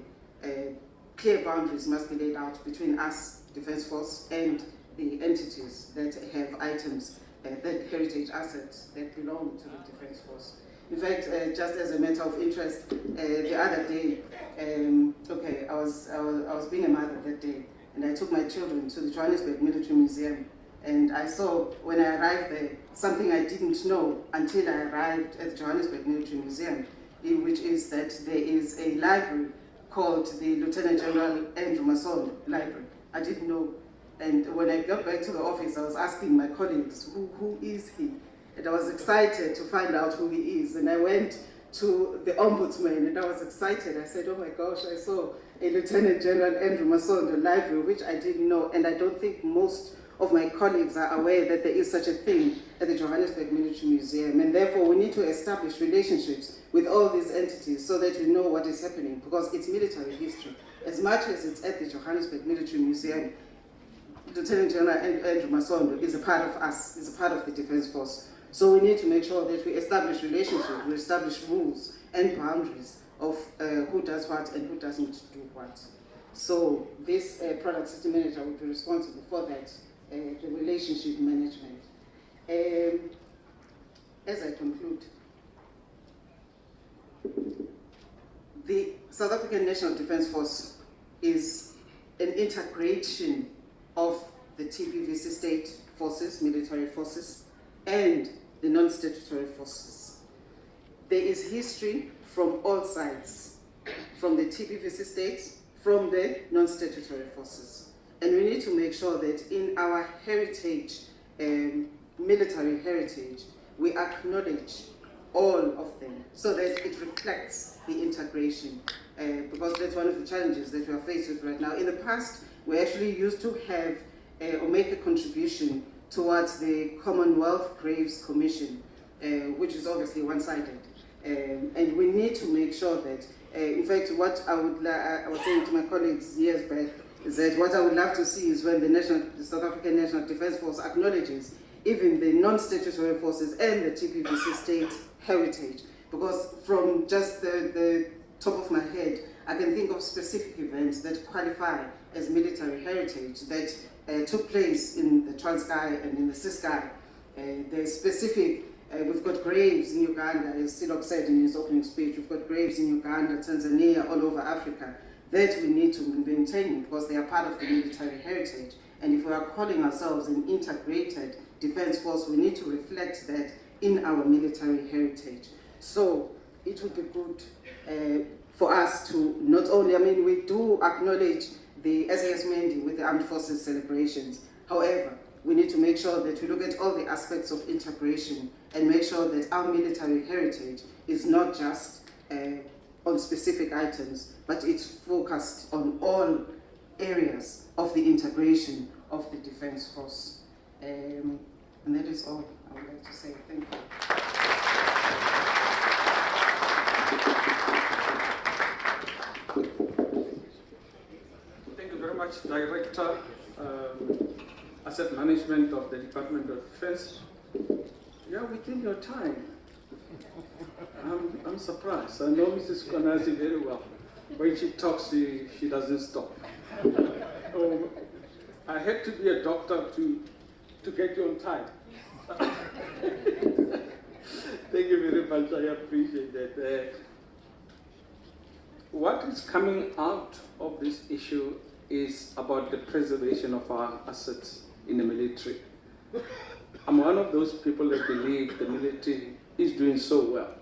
Clear boundaries must be laid out between us, Defence Force, and the entities that have items, that heritage assets that belong to the Defence Force. In fact, just as a matter of interest, the other day, I was being a mother that day, and I took my children to the Johannesburg Military Museum, and I saw, when I arrived there, something I didn't know until I arrived at the Johannesburg Military Museum, which is that there is a library called the Lieutenant General Andrew Masondo Library. I didn't know. And when I got back to the office, I was asking my colleagues, who is he? And I was excited to find out who he is. And I went to the Ombudsman and I was excited. I said, oh my gosh, I saw a Lieutenant General Andrew Masondo Library, which I didn't know. And I don't think most of my colleagues are aware that there is such a thing at the Johannesburg Military Museum. And therefore, we need to establish relationships with all these entities so that we know what is happening, because it's military history. As much as it's at the Johannesburg Military Museum, Lieutenant General Andrew Masondo is a part of us, is a part of the Defence Force. So we need to make sure that we establish relationships, we establish rules and boundaries of who does what and who doesn't do what. So this product system manager will be responsible for that, the relationship management. As I conclude, the South African National Defence Force is an integration of the TPVC state forces, military forces, and the non-statutory forces. There is history from all sides, from the TPVC states, from the non-statutory forces. And we need to make sure that in our heritage, military heritage, we acknowledge all of them so that it reflects the integration, because that's one of the challenges that we are faced with right now. In the past, we actually used to have or make a contribution towards the Commonwealth Graves Commission, which is obviously one-sided. And we need to make sure that, in fact, what I was saying to my colleagues years back, is that what I would love to see is when the South African National Defence Force acknowledges even the non-statutory forces and the TPVC state heritage. Because from just the top of my head, I can think of specific events that qualify as military heritage that took place in the Transkei and in the Ciskei. There's specific, we've got graves in Uganda, as Silok said in his opening speech, we've got graves in Uganda, Tanzania, all over Africa, that we need to maintain because they are part of the military heritage. And if we are calling ourselves an integrated defense force, we need to reflect that in our military heritage. So it would be good for us to not only, I mean, we do acknowledge the SAS Mendi with the Armed Forces celebrations. However, we need to make sure that we look at all the aspects of integration and make sure that our military heritage is not just on specific items, but it's focused on all areas of the integration of the Defence Force. And that is all I would like to say. Thank you. Thank you very much, Director, Asset Management of the Department of Defense. Yeah, within your time. I'm surprised. I know Mrs. Konazi very well. When she talks, she doesn't stop. I had to be a doctor to get you on time. Thank you very much. I appreciate that. What is coming out of this issue is about the preservation of our assets in the military. I'm one of those people that believe the military is doing so well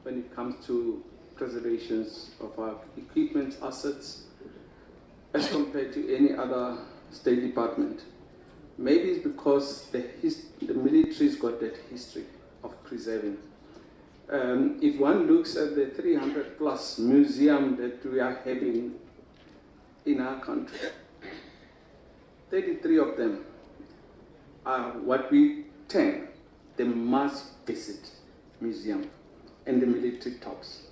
when it comes to preservation of our equipment assets as compared to any other State Department. Maybe it's because the military's got that history of preserving. If one looks at the 300 plus museum that we are having in our country, 33 of them are what we term the must visit museum, and the military tops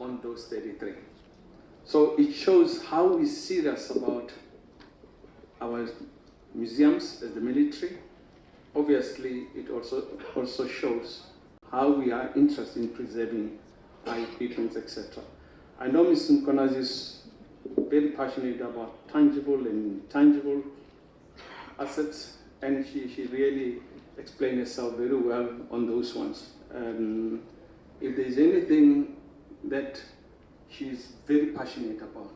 on those 33. So it shows how we're serious about our museums as the military. Obviously, it also shows how we are interested in preserving our equipment, etc. I know Ms. Nkonazi is very passionate about tangible and intangible assets, and she really explained herself very well on those ones. If there's anything that she's very passionate about,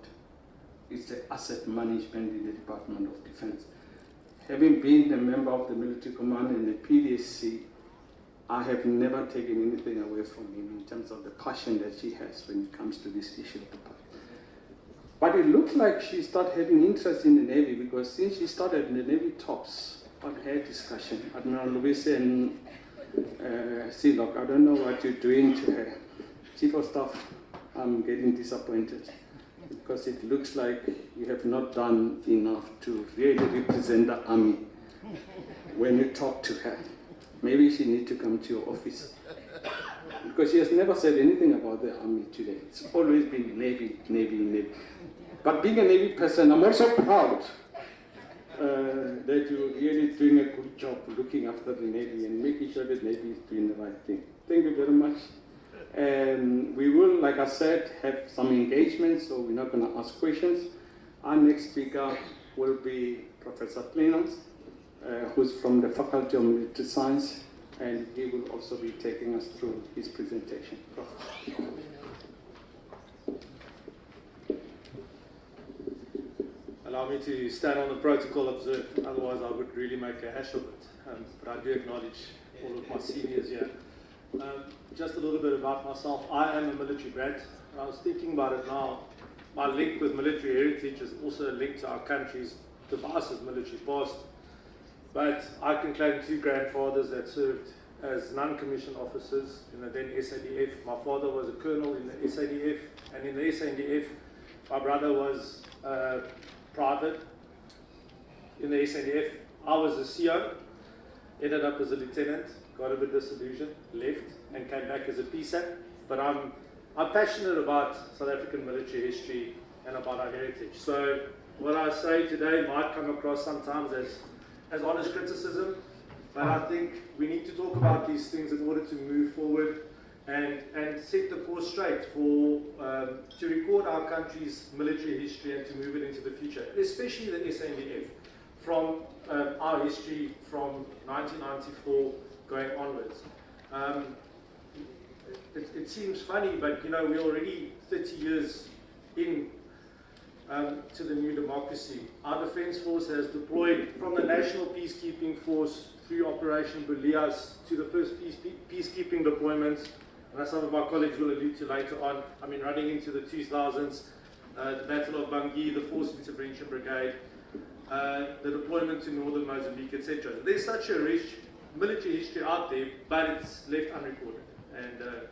it's the asset management in the Department of Defense. Having been a member of the military command and the PDSC, I have never taken anything away from him in terms of the passion that she has when it comes to this issue of the But it looks like she started having interest in the Navy, because since she started in the Navy tops on her discussion, Admiral Louis and Sealock, I don't know what you're doing to her. Chief of Staff, I'm getting disappointed, because it looks like you have not done enough to really represent the Army when you talk to her. Maybe she needs to come to your office, because she has never said anything about the Army today. It's always been Navy, Navy, Navy. But being a Navy person, I'm also proud that you're really doing a good job looking after the Navy and making sure that Navy is doing the right thing. Thank you very much. And we will, like I said, have some engagement, so we're not going to ask questions. Our next speaker will be Professor Plenans, who's from the Faculty of Military Science, and he will also be taking us through his presentation. Prof. Allow me to stand on the protocol observed, otherwise I would really make a hash of it. But I do acknowledge all of my seniors here. Just a little bit about myself. I am a military brat. I was thinking about it now. My link with military heritage is also a link to our country's divisive military past. But I can claim 2 grandfathers that served as non-commissioned officers in the then SADF. My father was a colonel in the SADF, and in the SADF, my brother was private in the SADF. I was a CO, ended up as a lieutenant, got a bit disillusioned, left, and came back as a PSAC. But I'm passionate about South African military history and about our heritage. So what I say today might come across sometimes as honest criticism, but I think we need to talk about these things in order to move forward and set the course straight for to record our country's military history and to move it into the future, especially the SANDF, from our history from 1994 going onwards. It seems funny, but you know, we're already 30 years in to the new democracy. Our Defence Force has deployed from the National Peacekeeping Force through Operation Bolias to the first peacekeeping deployments, and as some of my colleagues will allude to later on, I mean, running into the 2000s, the Battle of Bangui, the Force Intervention Brigade, the deployment to northern Mozambique, etc. There's such a rich military history out there, but it's left unrecorded. And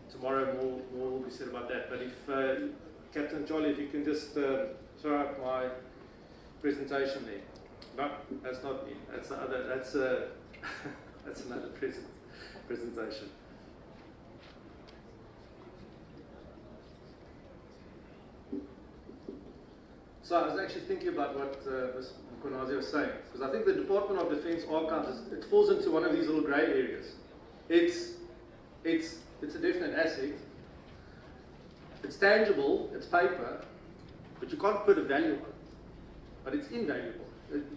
tomorrow more will be said about that. But if Captain Charlie, if you can just throw up my presentation there. No, that's not me. That's the other. That's that's another presentation. So I was actually thinking about what Ms. Mkonazi was saying, because I think the Department of Defence Archives, it falls into one of these little grey areas. It's a definite asset. It's tangible, it's paper, but you can't put a value on it. But it's invaluable.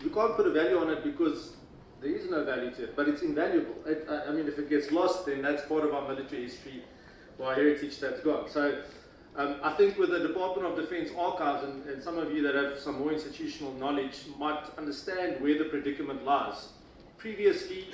You can't put a value on it because there is no value to it, but it's invaluable. I mean, if it gets lost, then that's part of our military history or our heritage that's gone. So I think with the Department of Defence Archives, and some of you that have some more institutional knowledge might understand where the predicament lies. Previously,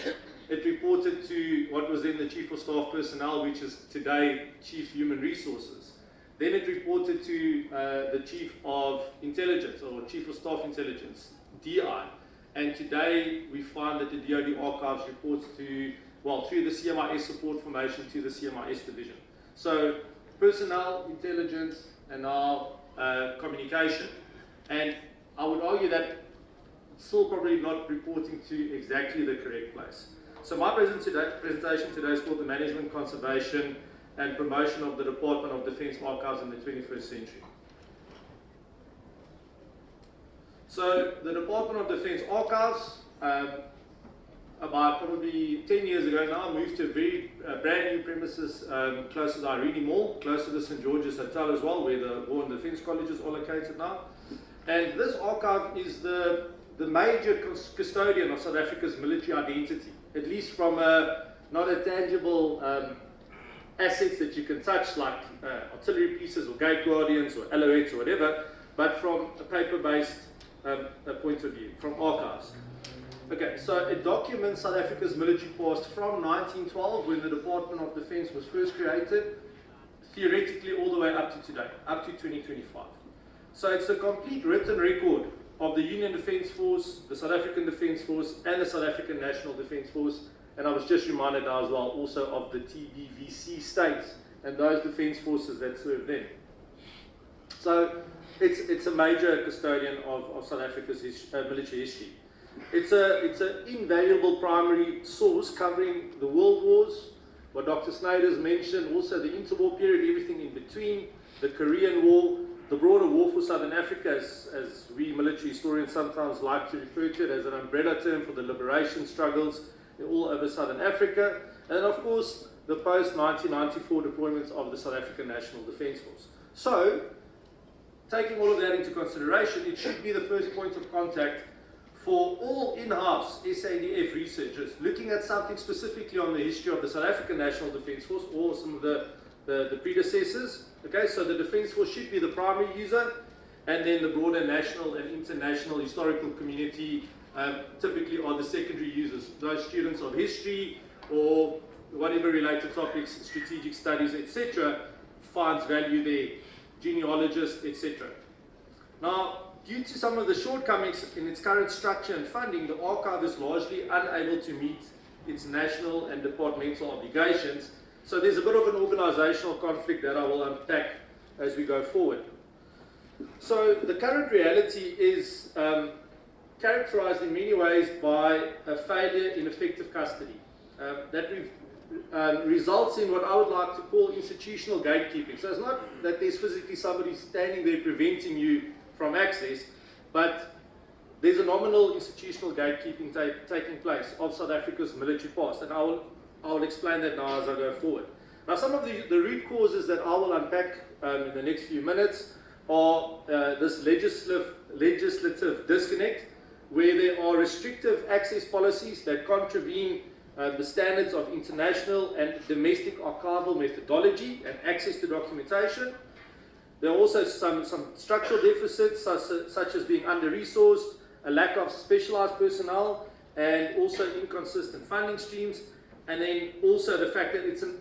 it reported to what was then the Chief of Staff Personnel, which is today Chief Human Resources. Then it reported to the Chief of Intelligence, or Chief of Staff Intelligence, DI. And today we find that the DoD Archives reports to, well, through the CMIS support formation to the CMIS division. So personnel, intelligence, and now communication. And I would argue that it's still probably not reporting to exactly the correct place. So my presentation today is called The Management, Conservation, and Promotion of the Department of Defence Archives in the 21st Century. So the Department of Defence Archives, about probably 10 years ago now, moved to a very brand new premises close to the Irene Mall, close to the St. George's Hotel as well, where the War and Defence College is all located now. And this archive is the major custodian of South Africa's military identity, at least from not a tangible assets that you can touch, like artillery pieces or gate guardians or alouettes or whatever, but from a paper-based point of view, from archives. Okay, so it documents South Africa's military past from 1912, when the Department of Defence was first created, theoretically all the way up to today, up to 2025. So it's a complete written record of the Union Defence Force, the South African Defence Force, and the South African National Defence Force. And I was just reminded now as well also of the TBVC states and those defence forces that serve them. So it's a major custodian of South Africa's military history. It's an invaluable primary source covering the world wars, what Dr. Snyder's mentioned, also the interwar period, everything in between, the Korean War, the broader war for Southern Africa, as we military historians sometimes like to refer to it as an umbrella term for the liberation struggles all over Southern Africa, and of course the post-1994 deployments of the South African National Defence Force. So, taking all of that into consideration, it should be the first point of contact for all in-house SANDF researchers looking at something specifically on the history of the South African National Defence Force or some of the predecessors. Okay, so the Defence Force should be the primary user, and then the broader national and international historical community typically are the secondary users, those students of history or whatever related topics, strategic studies, etc., finds value there, genealogists, etc. Now, due to some of the shortcomings in its current structure and funding, the archive is largely unable to meet its national and departmental obligations. So there's a bit of an organizational conflict that I will unpack as we go forward. So the current reality is characterized in many ways by a failure in effective custody. That results in what I would like to call institutional gatekeeping. So it's not that there's physically somebody standing there preventing you from access, but there's a nominal institutional gatekeeping taking place of South Africa's military past, and I will explain that now as I go forward. Now, some of the root causes that I will unpack in the next few minutes are this legislative disconnect, where there are restrictive access policies that contravene the standards of international and domestic archival methodology and access to documentation. There are also some structural deficits, such as being under-resourced, a lack of specialized personnel, and also inconsistent funding streams, and then also the fact that it's an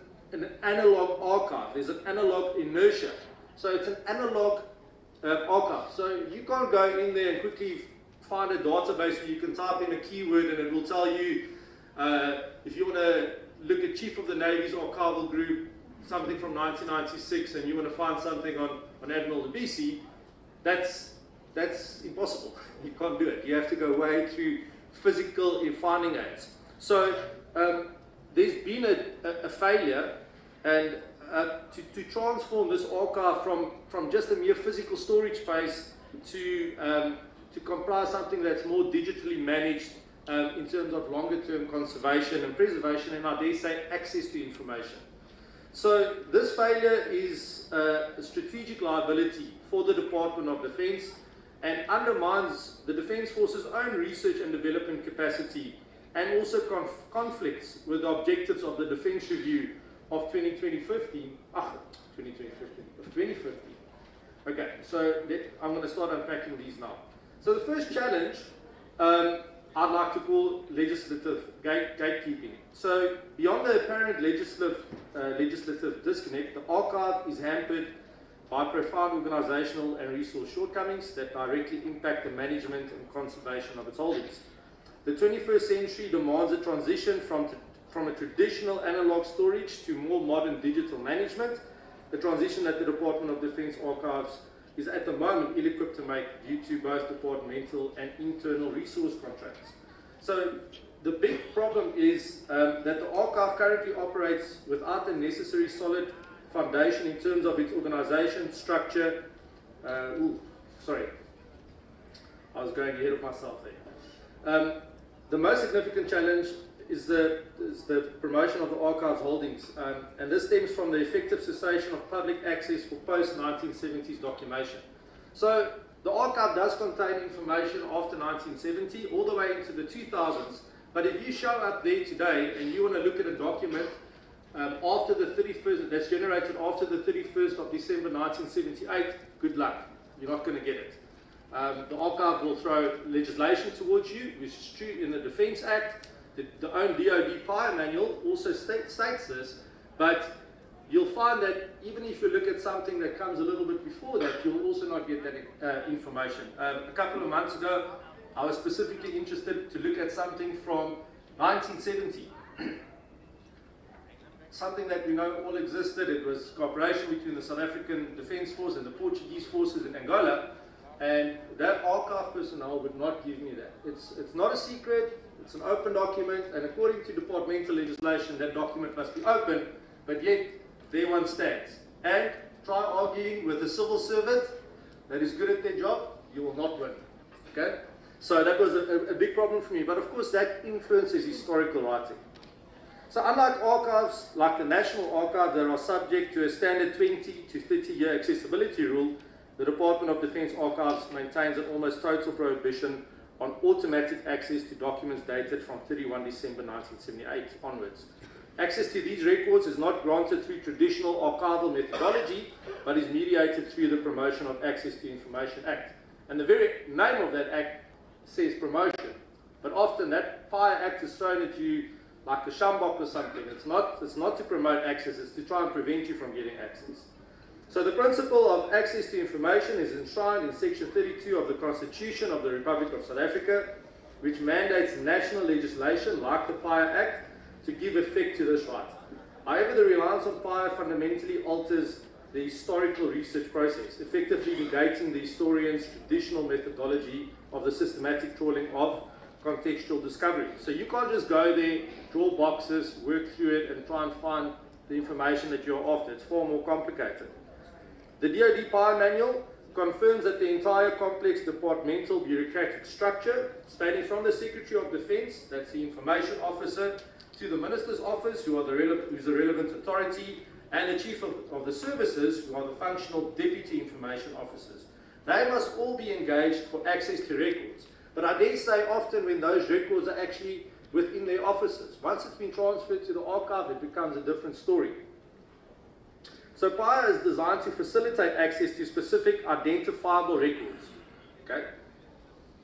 analog archive. There's an analog inertia. So it's an analog archive. So you can't go in there and quickly find a database where you can type in a keyword and it will tell you, if you want to look at Chief of the Navy's archival group, something from 1996, and you want to find something on Admiral Lebisi, that's impossible. You can't do it. You have to go way through physical finding aids. So there's been a failure, and to transform this archive from just a mere physical storage space to comprise something that's more digitally managed in terms of longer-term conservation and preservation, and I dare say access to information. So this failure is a strategic liability for the Department of Defence and undermines the Defence Force's own research and development capacity, and also conflicts with the objectives of the Defence Review of 2015. Okay, so I'm going to start unpacking these now. So the first challenge I'd like to call legislative gatekeeping. So beyond the apparent legislative disconnect, the archive is hampered by profound organizational and resource shortcomings that directly impact the management and conservation of its holdings. The 21st century demands a transition from a traditional analog storage to more modern digital management, a transition that the Department of Defence Archives is at the moment ill-equipped to make due to both departmental and internal resource contracts. So the big problem is that the archive currently operates without the necessary solid foundation in terms of its organization, structure. Sorry, I was going ahead of myself there. The most significant challenge is the promotion of the archive's holdings, and this stems from the effective cessation of public access for post-1970s documentation. So the archive does contain information after 1970 all the way into the 2000s, but if you show up there today and you want to look at a document after the 31st, that's generated after the 31st of December 1978, good luck, you're not going to get it. The archive will throw legislation towards you, which is true in the Defence Act. The own DOD Fire Manual also states this, but you'll find that even if you look at something that comes a little bit before that, you'll also not get that information. A couple of months ago, I was specifically interested to look at something from 1970. Something that we know all existed. It was cooperation between the South African Defence Force and the Portuguese forces in Angola, and that archive personnel would not give me that. It's not a secret, it's an open document, and according to departmental legislation, that document must be open, but yet there one stands. And try arguing with a civil servant that is good at their job, you will not win. Okay? So that was a big problem for me, but of course that influences historical writing. So unlike archives, like the National Archive, that are subject to a standard 20 to 30 year accessibility rule, the Department of Defence Archives maintains an almost total prohibition on automatic access to documents dated from 31 December 1978 onwards. Access to these records is not granted through traditional archival methodology, but is mediated through the Promotion of Access to Information Act. And the very name of that act says promotion, but often that fire act is thrown at you like a shambok or something. It's not to promote access, it's to try and prevent you from getting access. So the principle of access to information is enshrined in Section 32 of the Constitution of the Republic of South Africa, which mandates national legislation like the Fire Act to give effect to this right. However, the reliance on fire fundamentally alters the historical research process, effectively negating the historian's traditional methodology of the systematic trawling of contextual discovery. So you can't just go there, draw boxes, work through it, and try and find the information that you're after. It's far more complicated. The DoD Power Manual confirms that the entire complex departmental bureaucratic structure, spanning from the Secretary of Defence, that's the information officer, to the Minister's Office, who's the relevant authority, and the Chief of the Services, who are the functional Deputy Information Officers. They must all be engaged for access to records. But I dare say often when those records are actually within their offices, once it's been transferred to the archive, it becomes a different story. So PIA is designed to facilitate access to specific identifiable records. Okay?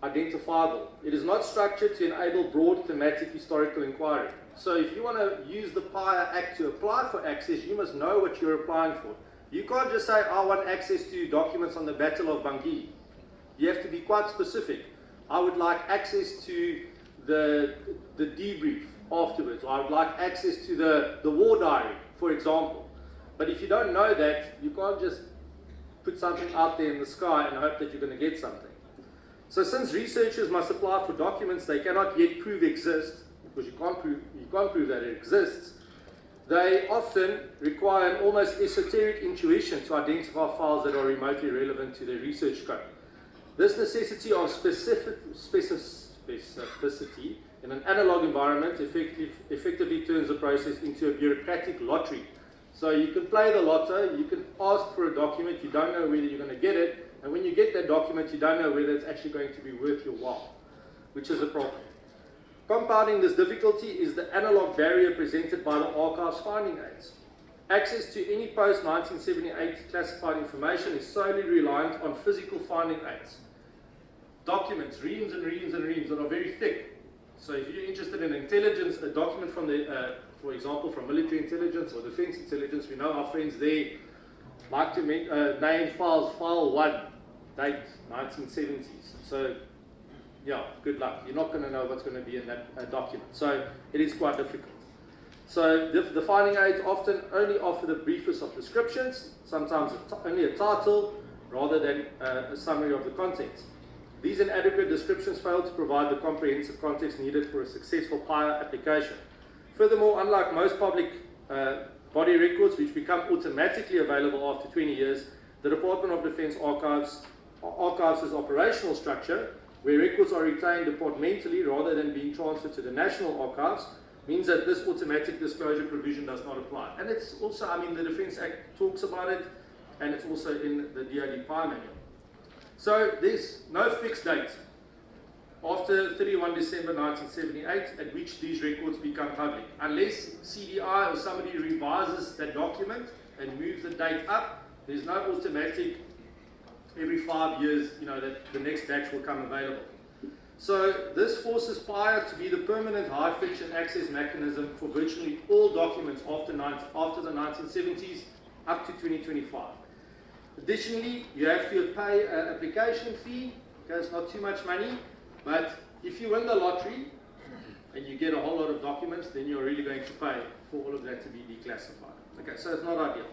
Identifiable. It is not structured to enable broad thematic historical inquiry. So if you want to use the PIA Act to apply for access, you must know what you're applying for. You can't just say, I want access to documents on the Battle of Bangui. You have to be quite specific. I would like access to the debrief afterwards. Or I would like access to the war diary, for example. But if you don't know that, you can't just put something out there in the sky and hope that you're going to get something. So since researchers must apply for documents they cannot yet prove exist, because you can't prove that it exists, they often require an almost esoteric intuition to identify files that are remotely relevant to their research scope. This necessity of specificity in an analog environment effectively turns the process into a bureaucratic lottery. So you can play the lotto, you can ask for a document, you don't know whether you're going to get it, and when you get that document, you don't know whether it's actually going to be worth your while, which is a problem. Compounding this difficulty is the analog barrier presented by the archive's finding aids. Access to any post-1978 classified information is solely reliant on physical finding aids. Documents, reams and reams and reams that are very thick. So if you're interested in intelligence, a document from the, for example, from military intelligence or defense intelligence, we know our friends there like to name files, file 1, date 1970s. So yeah, good luck. You're not going to know what's going to be in that document. So it is quite difficult. So the finding aids often only offer the briefest of descriptions, sometimes only a title rather than a summary of the contents. These inadequate descriptions fail to provide the comprehensive context needed for a successful PIA application. Furthermore, unlike most public body records which become automatically available after 20 years, the Department of Defence archives its operational structure, where records are retained departmentally rather than being transferred to the National Archives, means that this automatic disclosure provision does not apply. And it's also, I mean, the Defence Act talks about it, and it's also in the DoD Power Manual. So there's no fixed date after 31 December 1978 at which these records become public, unless CDI or somebody revises that document and moves the date up. There's no automatic every 5 years, you know, that the next batch will come available. So this forces PIA to be the permanent high friction access mechanism for virtually all documents after the 1970s up to 2025. Additionally, you have to pay an application fee. Okay, it's not too much money, but if you win the lottery and you get a whole lot of documents, then you're really going to pay for all of that to be declassified. Okay, so it's not ideal.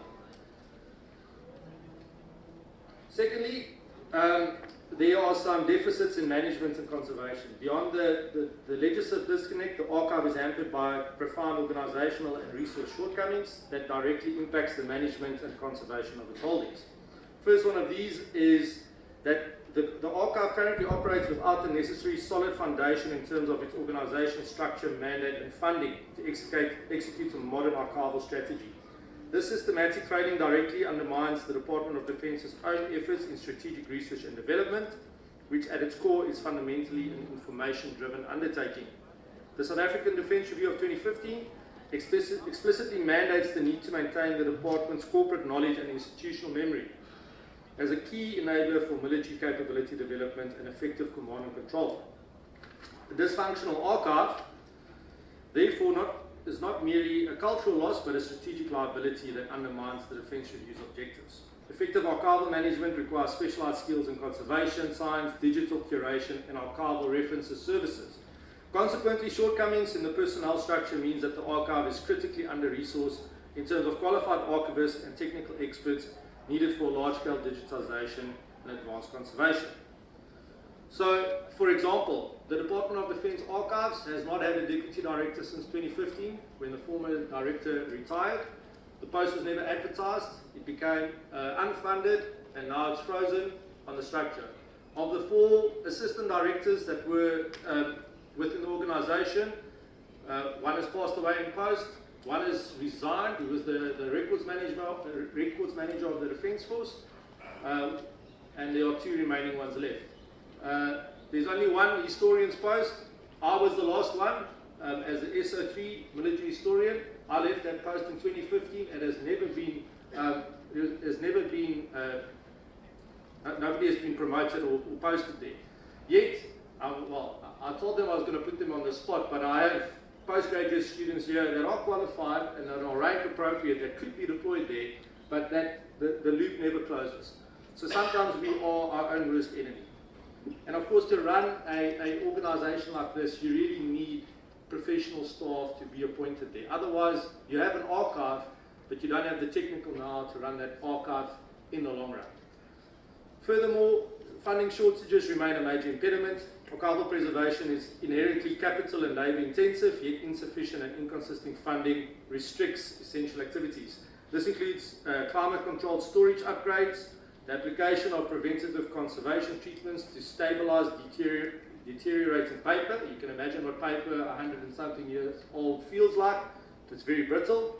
Secondly, there are some deficits in management and conservation. Beyond the legislative disconnect, the archive is hampered by profound organizational and resource shortcomings that directly impacts the management and conservation of its holdings. First one of these is that the archive currently operates without the necessary solid foundation in terms of its organization, structure, mandate, and funding to execute a modern archival strategy. This systematic failing directly undermines the Department of Defence's own efforts in strategic research and development, which at its core is fundamentally an information-driven undertaking. The South African Defence Review of 2015 explicitly mandates the need to maintain the department's corporate knowledge and institutional memory as a key enabler for military capability development and effective command and control. The dysfunctional archive, therefore, is not merely a cultural loss, but a strategic liability that undermines the Defence Review's objectives. Effective archival management requires specialized skills in conservation, science, digital curation, and archival references services. Consequently, shortcomings in the personnel structure means that the archive is critically under-resourced in terms of qualified archivists and technical experts needed for large-scale digitization and advanced conservation. So, for example, the Department of Defense Archives has not had a deputy director since 2015, when the former director retired. The post was never advertised, it became unfunded, and now it's frozen on the structure. Of the 4 assistant directors that were within the organization, one has passed away in post, one has resigned, who was the records manager of the Defence Force, and there are 2 remaining ones left. There's only 1 historian's post. I was the last one as the SO3 military historian. I left that post in 2015 and nobody has been promoted or posted there. Yet, I told them I was going to put them on the spot, but I have postgraduate students here that are qualified and that are rank appropriate that could be deployed there, but that the loop never closes. So sometimes we are our own worst enemy. And of course, to run an organization like this, you really need professional staff to be appointed there. Otherwise, you have an archive, but you don't have the technical know-how to run that archive in the long run. Furthermore, funding shortages remain a major impediment. Archival preservation is inherently capital and labor intensive, yet insufficient and inconsistent funding restricts essential activities. This includes climate-controlled storage upgrades, the application of preventative conservation treatments to stabilize deteriorating paper. You can imagine what paper 100 and something years old feels like. It's very brittle.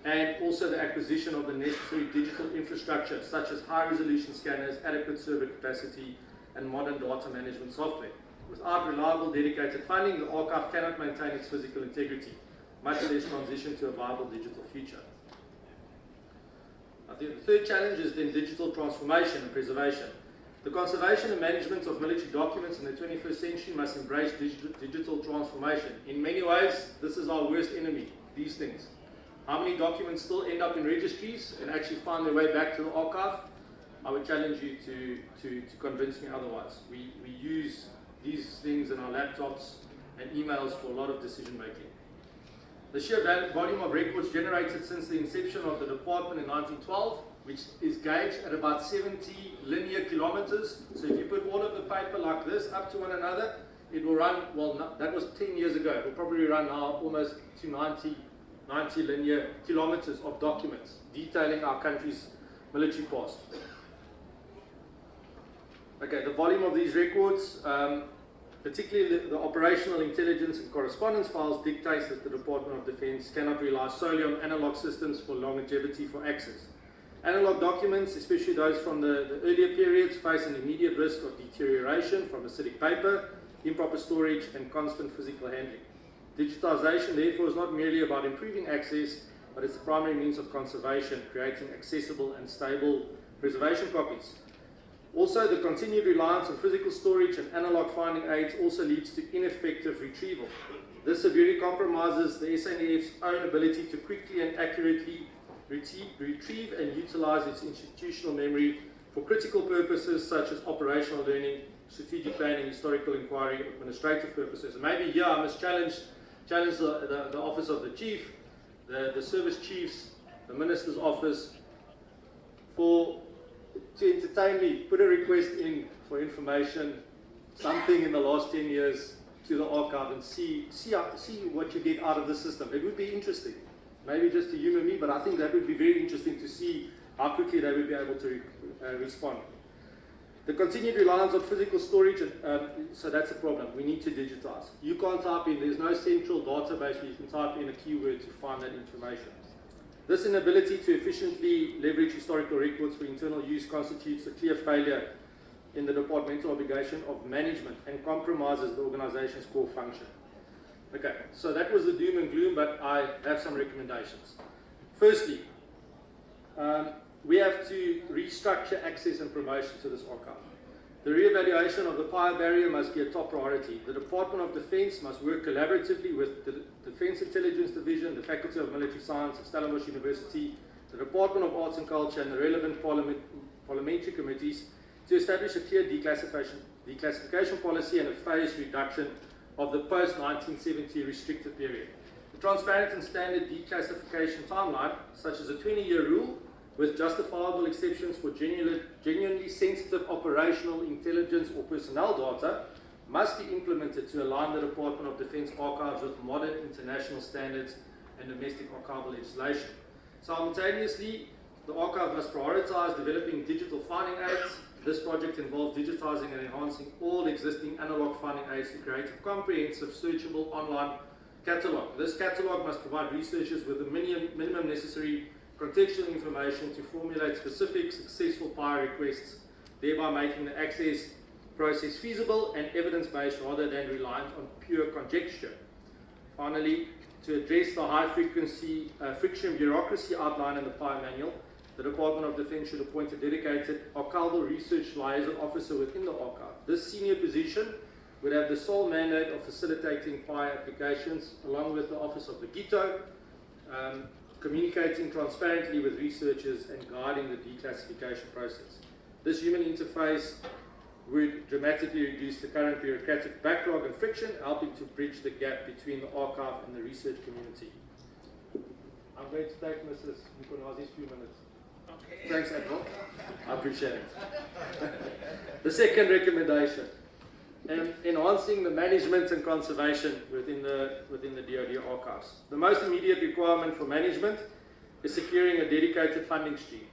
And also the acquisition of the necessary digital infrastructure, such as high-resolution scanners, adequate server capacity, and modern data management software. Without reliable, dedicated funding, the archive cannot maintain its physical integrity, much less transition to a viable digital future. I think the third challenge is then digital transformation and preservation. The conservation and management of military documents in the 21st century must embrace digital transformation. In many ways, this is our worst enemy, these things. How many documents still end up in registries and actually find their way back to the archive? I would challenge you to convince me otherwise. We use these things in our laptops and emails for a lot of decision making. The sheer volume of records generated since the inception of the department in 1912, which is gauged at about 70 linear kilometers. So if you put all of the paper like this up to one another, it will run, well, that was 10 years ago. It will probably run now almost to 90 linear kilometers of documents detailing our country's military past. Okay, the volume of these records, particularly the operational intelligence and correspondence files, dictates that the Department of Defense cannot rely solely on analog systems for longevity for access. Analog documents, especially those from the earlier periods, face an immediate risk of deterioration from acidic paper, improper storage, and constant physical handling. Digitization, therefore, is not merely about improving access, but it's the primary means of conservation, creating accessible and stable preservation copies. Also, the continued reliance on physical storage and analog finding aids also leads to ineffective retrieval. This severely compromises the SANDF's own ability to quickly and accurately retrieve and utilize its institutional memory for critical purposes such as operational learning, strategic planning, historical inquiry, administrative purposes. And maybe here I must challenge the office of the chief, the service chiefs, the minister's office, to entertain me, put a request in for information, something in the last 10 years to the archive, and see what you get out of the system. It would be interesting, maybe just to humor me, but I think that would be very interesting to see how quickly they would be able to respond. The continued reliance on physical storage, so that's a problem. We need to digitize. You can't type in, there's no central database where you can type in a keyword to find that information. This inability to efficiently leverage historical records for internal use constitutes a clear failure in the departmental obligation of management and compromises the organization's core function. Okay, so that was the doom and gloom, but I have some recommendations. Firstly, we have to restructure access and promotion to this archive. The re-evaluation of the fire barrier must be a top priority. The Department of Defense must work collaboratively with the Defense Intelligence Division, the Faculty of Military Science of Stellenbosch University, the Department of Arts and Culture, and the relevant parliamentary committees to establish a clear declassification policy and a phased reduction of the post-1970 restricted period. The transparent and standard declassification timeline, such as a 20-year rule, with justifiable exceptions for genuinely sensitive operational intelligence or personnel data, must be implemented to align the Department of Defense archives with modern international standards and domestic archival legislation. Simultaneously, the archive must prioritize developing digital finding aids. This project involves digitizing and enhancing all existing analog finding aids to create a comprehensive, searchable online catalog. This catalog must provide researchers with the minimum necessary contextual information to formulate specific successful PIE requests, thereby making the access process feasible and evidence-based rather than reliant on pure conjecture. Finally, to address the high-frequency friction bureaucracy outlined in the PIE manual, the Department of Defense should appoint a dedicated archival research liaison officer within the archive. This senior position would have the sole mandate of facilitating PIE applications, along with the Office of the GITO, communicating transparently with researchers and guiding the declassification process. This human interface would dramatically reduce the current bureaucratic backlog and friction, helping to bridge the gap between the archive and the research community. I'm going to take Mrs. Mkonazi's few minutes. Okay. Thanks, Admiral. I appreciate it. The second recommendation, enhancing the management and conservation within the DoD archives. The most immediate requirement for management is securing a dedicated funding stream.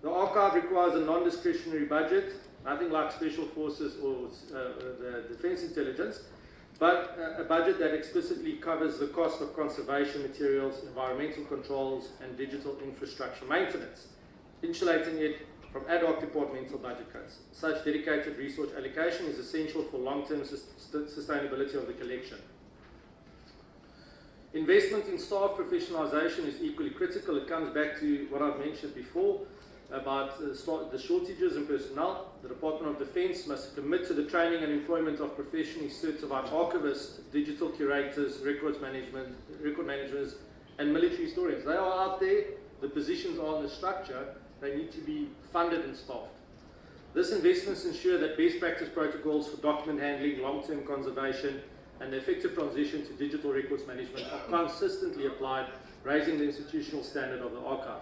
The archive requires a non-discretionary budget, nothing like special forces or the defense intelligence, but a budget that explicitly covers the cost of conservation materials, environmental controls, and digital infrastructure maintenance, insulating it from ad hoc departmental budget cuts. Such dedicated resource allocation is essential for long-term sustainability of the collection. Investment in staff professionalization is equally critical. It comes back to what I've mentioned before about the shortages in personnel. The Department of Defense must commit to the training and employment of professionally certified archivists, digital curators, record managers, and military historians. They are out there, the positions are in the structure, they need to be funded and staffed. This investments ensure that best practice protocols for document handling, long-term conservation, and the effective transition to digital records management are consistently applied, raising the institutional standard of the archive.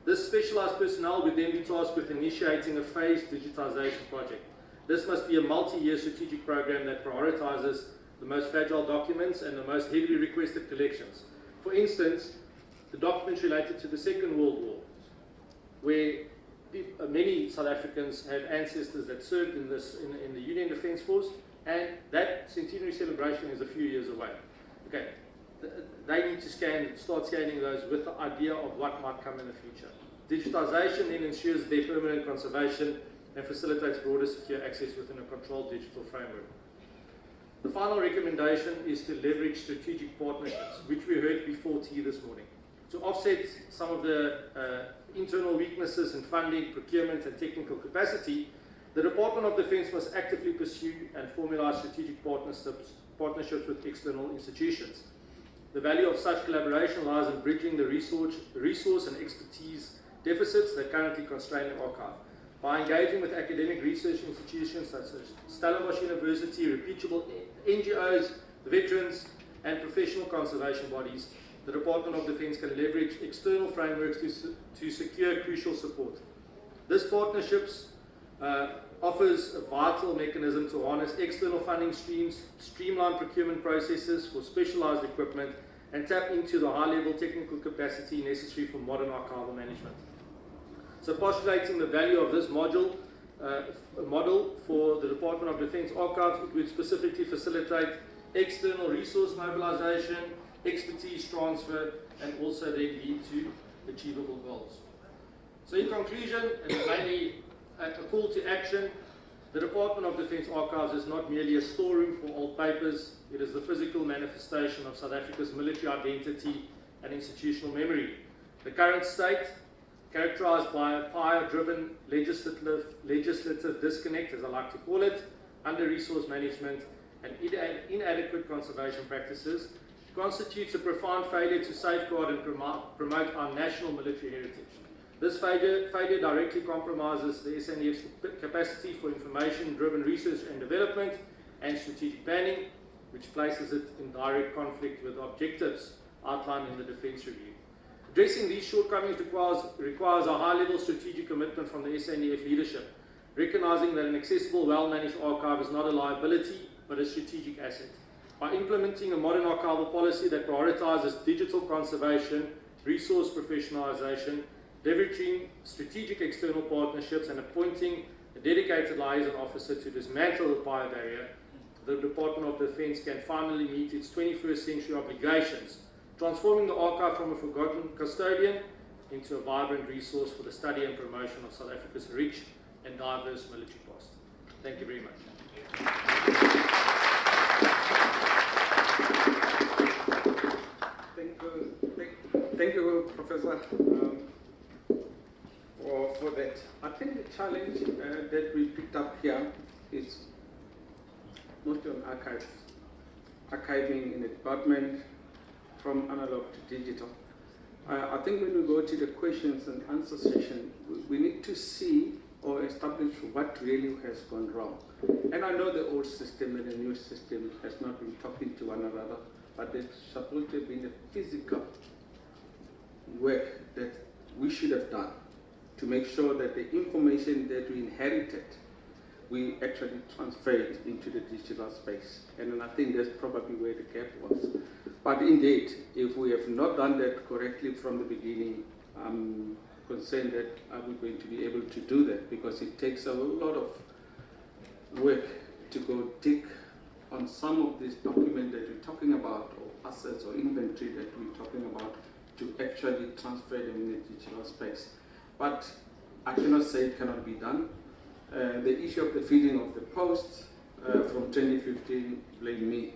This specialized personnel would then be tasked with initiating a phased digitization project. This must be a multi-year strategic program that prioritizes the most fragile documents and the most heavily requested collections. For instance, the documents related to the Second World War, where many South Africans have ancestors that served in the Union Defence Force, and that centenary celebration is a few years away. Okay, they need to start scanning those with the idea of what might come in the future. Digitization then ensures their permanent conservation and facilitates broader secure access within a controlled digital framework. The final recommendation is to leverage strategic partnerships, which we heard before to you this morning, to offset some of the internal weaknesses in funding, procurement, and technical capacity. The Department of Defense must actively pursue and formalize strategic partnerships with external institutions. The value of such collaboration lies in bridging the resource and expertise deficits that currently constrain the archive. By engaging with academic research institutions such as Stellenbosch University, reputable NGOs, veterans, and professional conservation bodies, the Department of Defense can leverage external frameworks to secure crucial support. This partnerships offers a vital mechanism to harness external funding streams, streamline procurement processes for specialized equipment, and tap into the high-level technical capacity necessary for modern archival management. So postulating the value of this model for the Department of Defense archives, it would specifically facilitate external resource mobilization, expertise transfer, and also then lead to achievable goals. So in conclusion, and mainly a call to action, the Department of Defense Archives is not merely a storeroom for old papers, it is the physical manifestation of South Africa's military identity and institutional memory. The current state, characterized by a power-driven legislative disconnect, as I like to call it, under-resource management, and inadequate conservation practices, constitutes a profound failure to safeguard and promote our national military heritage. This failure directly compromises the SANDF's capacity for information-driven research and development and strategic planning, which places it in direct conflict with the objectives outlined in the Defence Review. Addressing these shortcomings requires a high-level strategic commitment from the SANDF leadership, recognizing that an accessible, well-managed archive is not a liability, but a strategic asset. By implementing a modern archival policy that prioritizes digital conservation, resource professionalization, leveraging strategic external partnerships, and appointing a dedicated liaison officer to dismantle the power barrier, the Department of Defense can finally meet its 21st century obligations, transforming the archive from a forgotten custodian into a vibrant resource for the study and promotion of South Africa's rich and diverse military past. Thank you very much. Thank you, Professor, for that. I think the challenge that we picked up here is mostly on archiving in the department, from analog to digital. I think when we go to the questions and answer session, we need to see or establish what really has gone wrong. And I know the old system and the new system has not been talking to one another, but there's supposed to have been a physical work that we should have done to make sure that the information that we inherited, we actually transferred into the digital space. And I think that's probably where the gap was. But indeed, if we have not done that correctly from the beginning, I'm concerned that are we going to be able to do that, because it takes a lot of work to go dig on some of these documents that we're talking about, or assets or inventory that we're talking about, to actually transfer them in the digital space. But I cannot say it cannot be done. The issue of the feeding of the posts from 2015, blame me.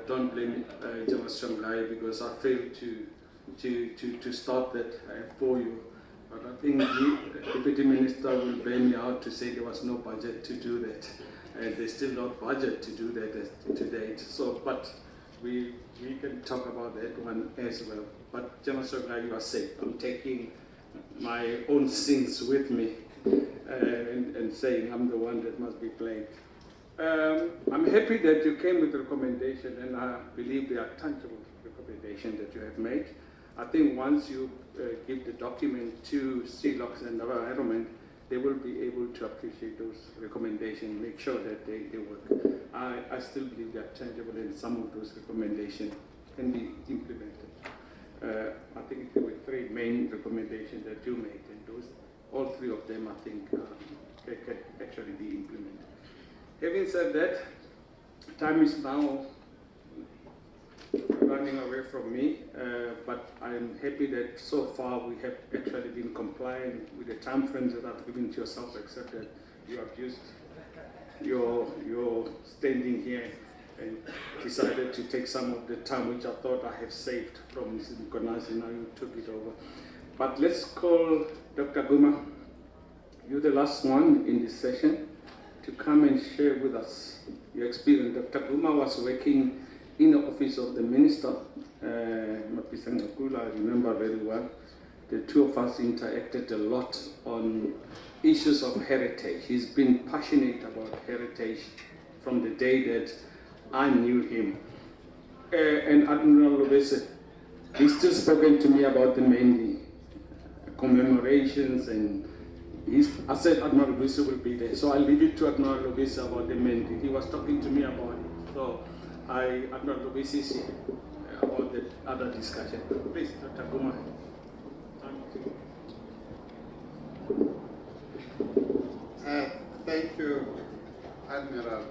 Don't blame Jonas Shanghai, because I failed to start that for you. But I think the Deputy Minister will blame me out to say there was no budget to do that. And there's still no budget to do that to date. So, but we can talk about that one as well. But Jonas Shanghai, you are safe. I'm taking my own sins with me and saying I'm the one that must be blamed. I'm happy that you came with a recommendation, and I believe they are tangible recommendations that you have made. I think once you give the document to CLOCs and our environment, they will be able to appreciate those recommendations, make sure that they work. I still believe they are tangible, and some of those recommendations can be implemented. I think there were 3 main recommendations that you made, and all 3 of them, I think, can actually be implemented. Having said that, time is now running away from me, but I'm happy that so far we have actually been compliant with the time frames that I've given to yourself, except that you have used your standing here and decided to take some of the time which I thought I have saved from Mrs. Mkonazi. Now you took it over. But let's call Dr. Guma. you're the last one in this session to come and share with us your experience. Dr. Guma was working in the office of the minister, Mapisa Ngakula, I remember very well. The two of us interacted a lot on issues of heritage. He's been passionate about heritage from the day that I knew him. And Admiral Lobese, he's still spoken to me about the Mendi commemorations, and I said Admiral Lobese will be there. So I leave it to Admiral Lobese about the Mendi. He was talking to me about it. So Admiral Lobese is here about the other discussion. Please, Dr. Guma. Thank you, Admiral.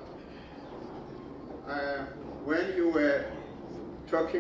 When you were talking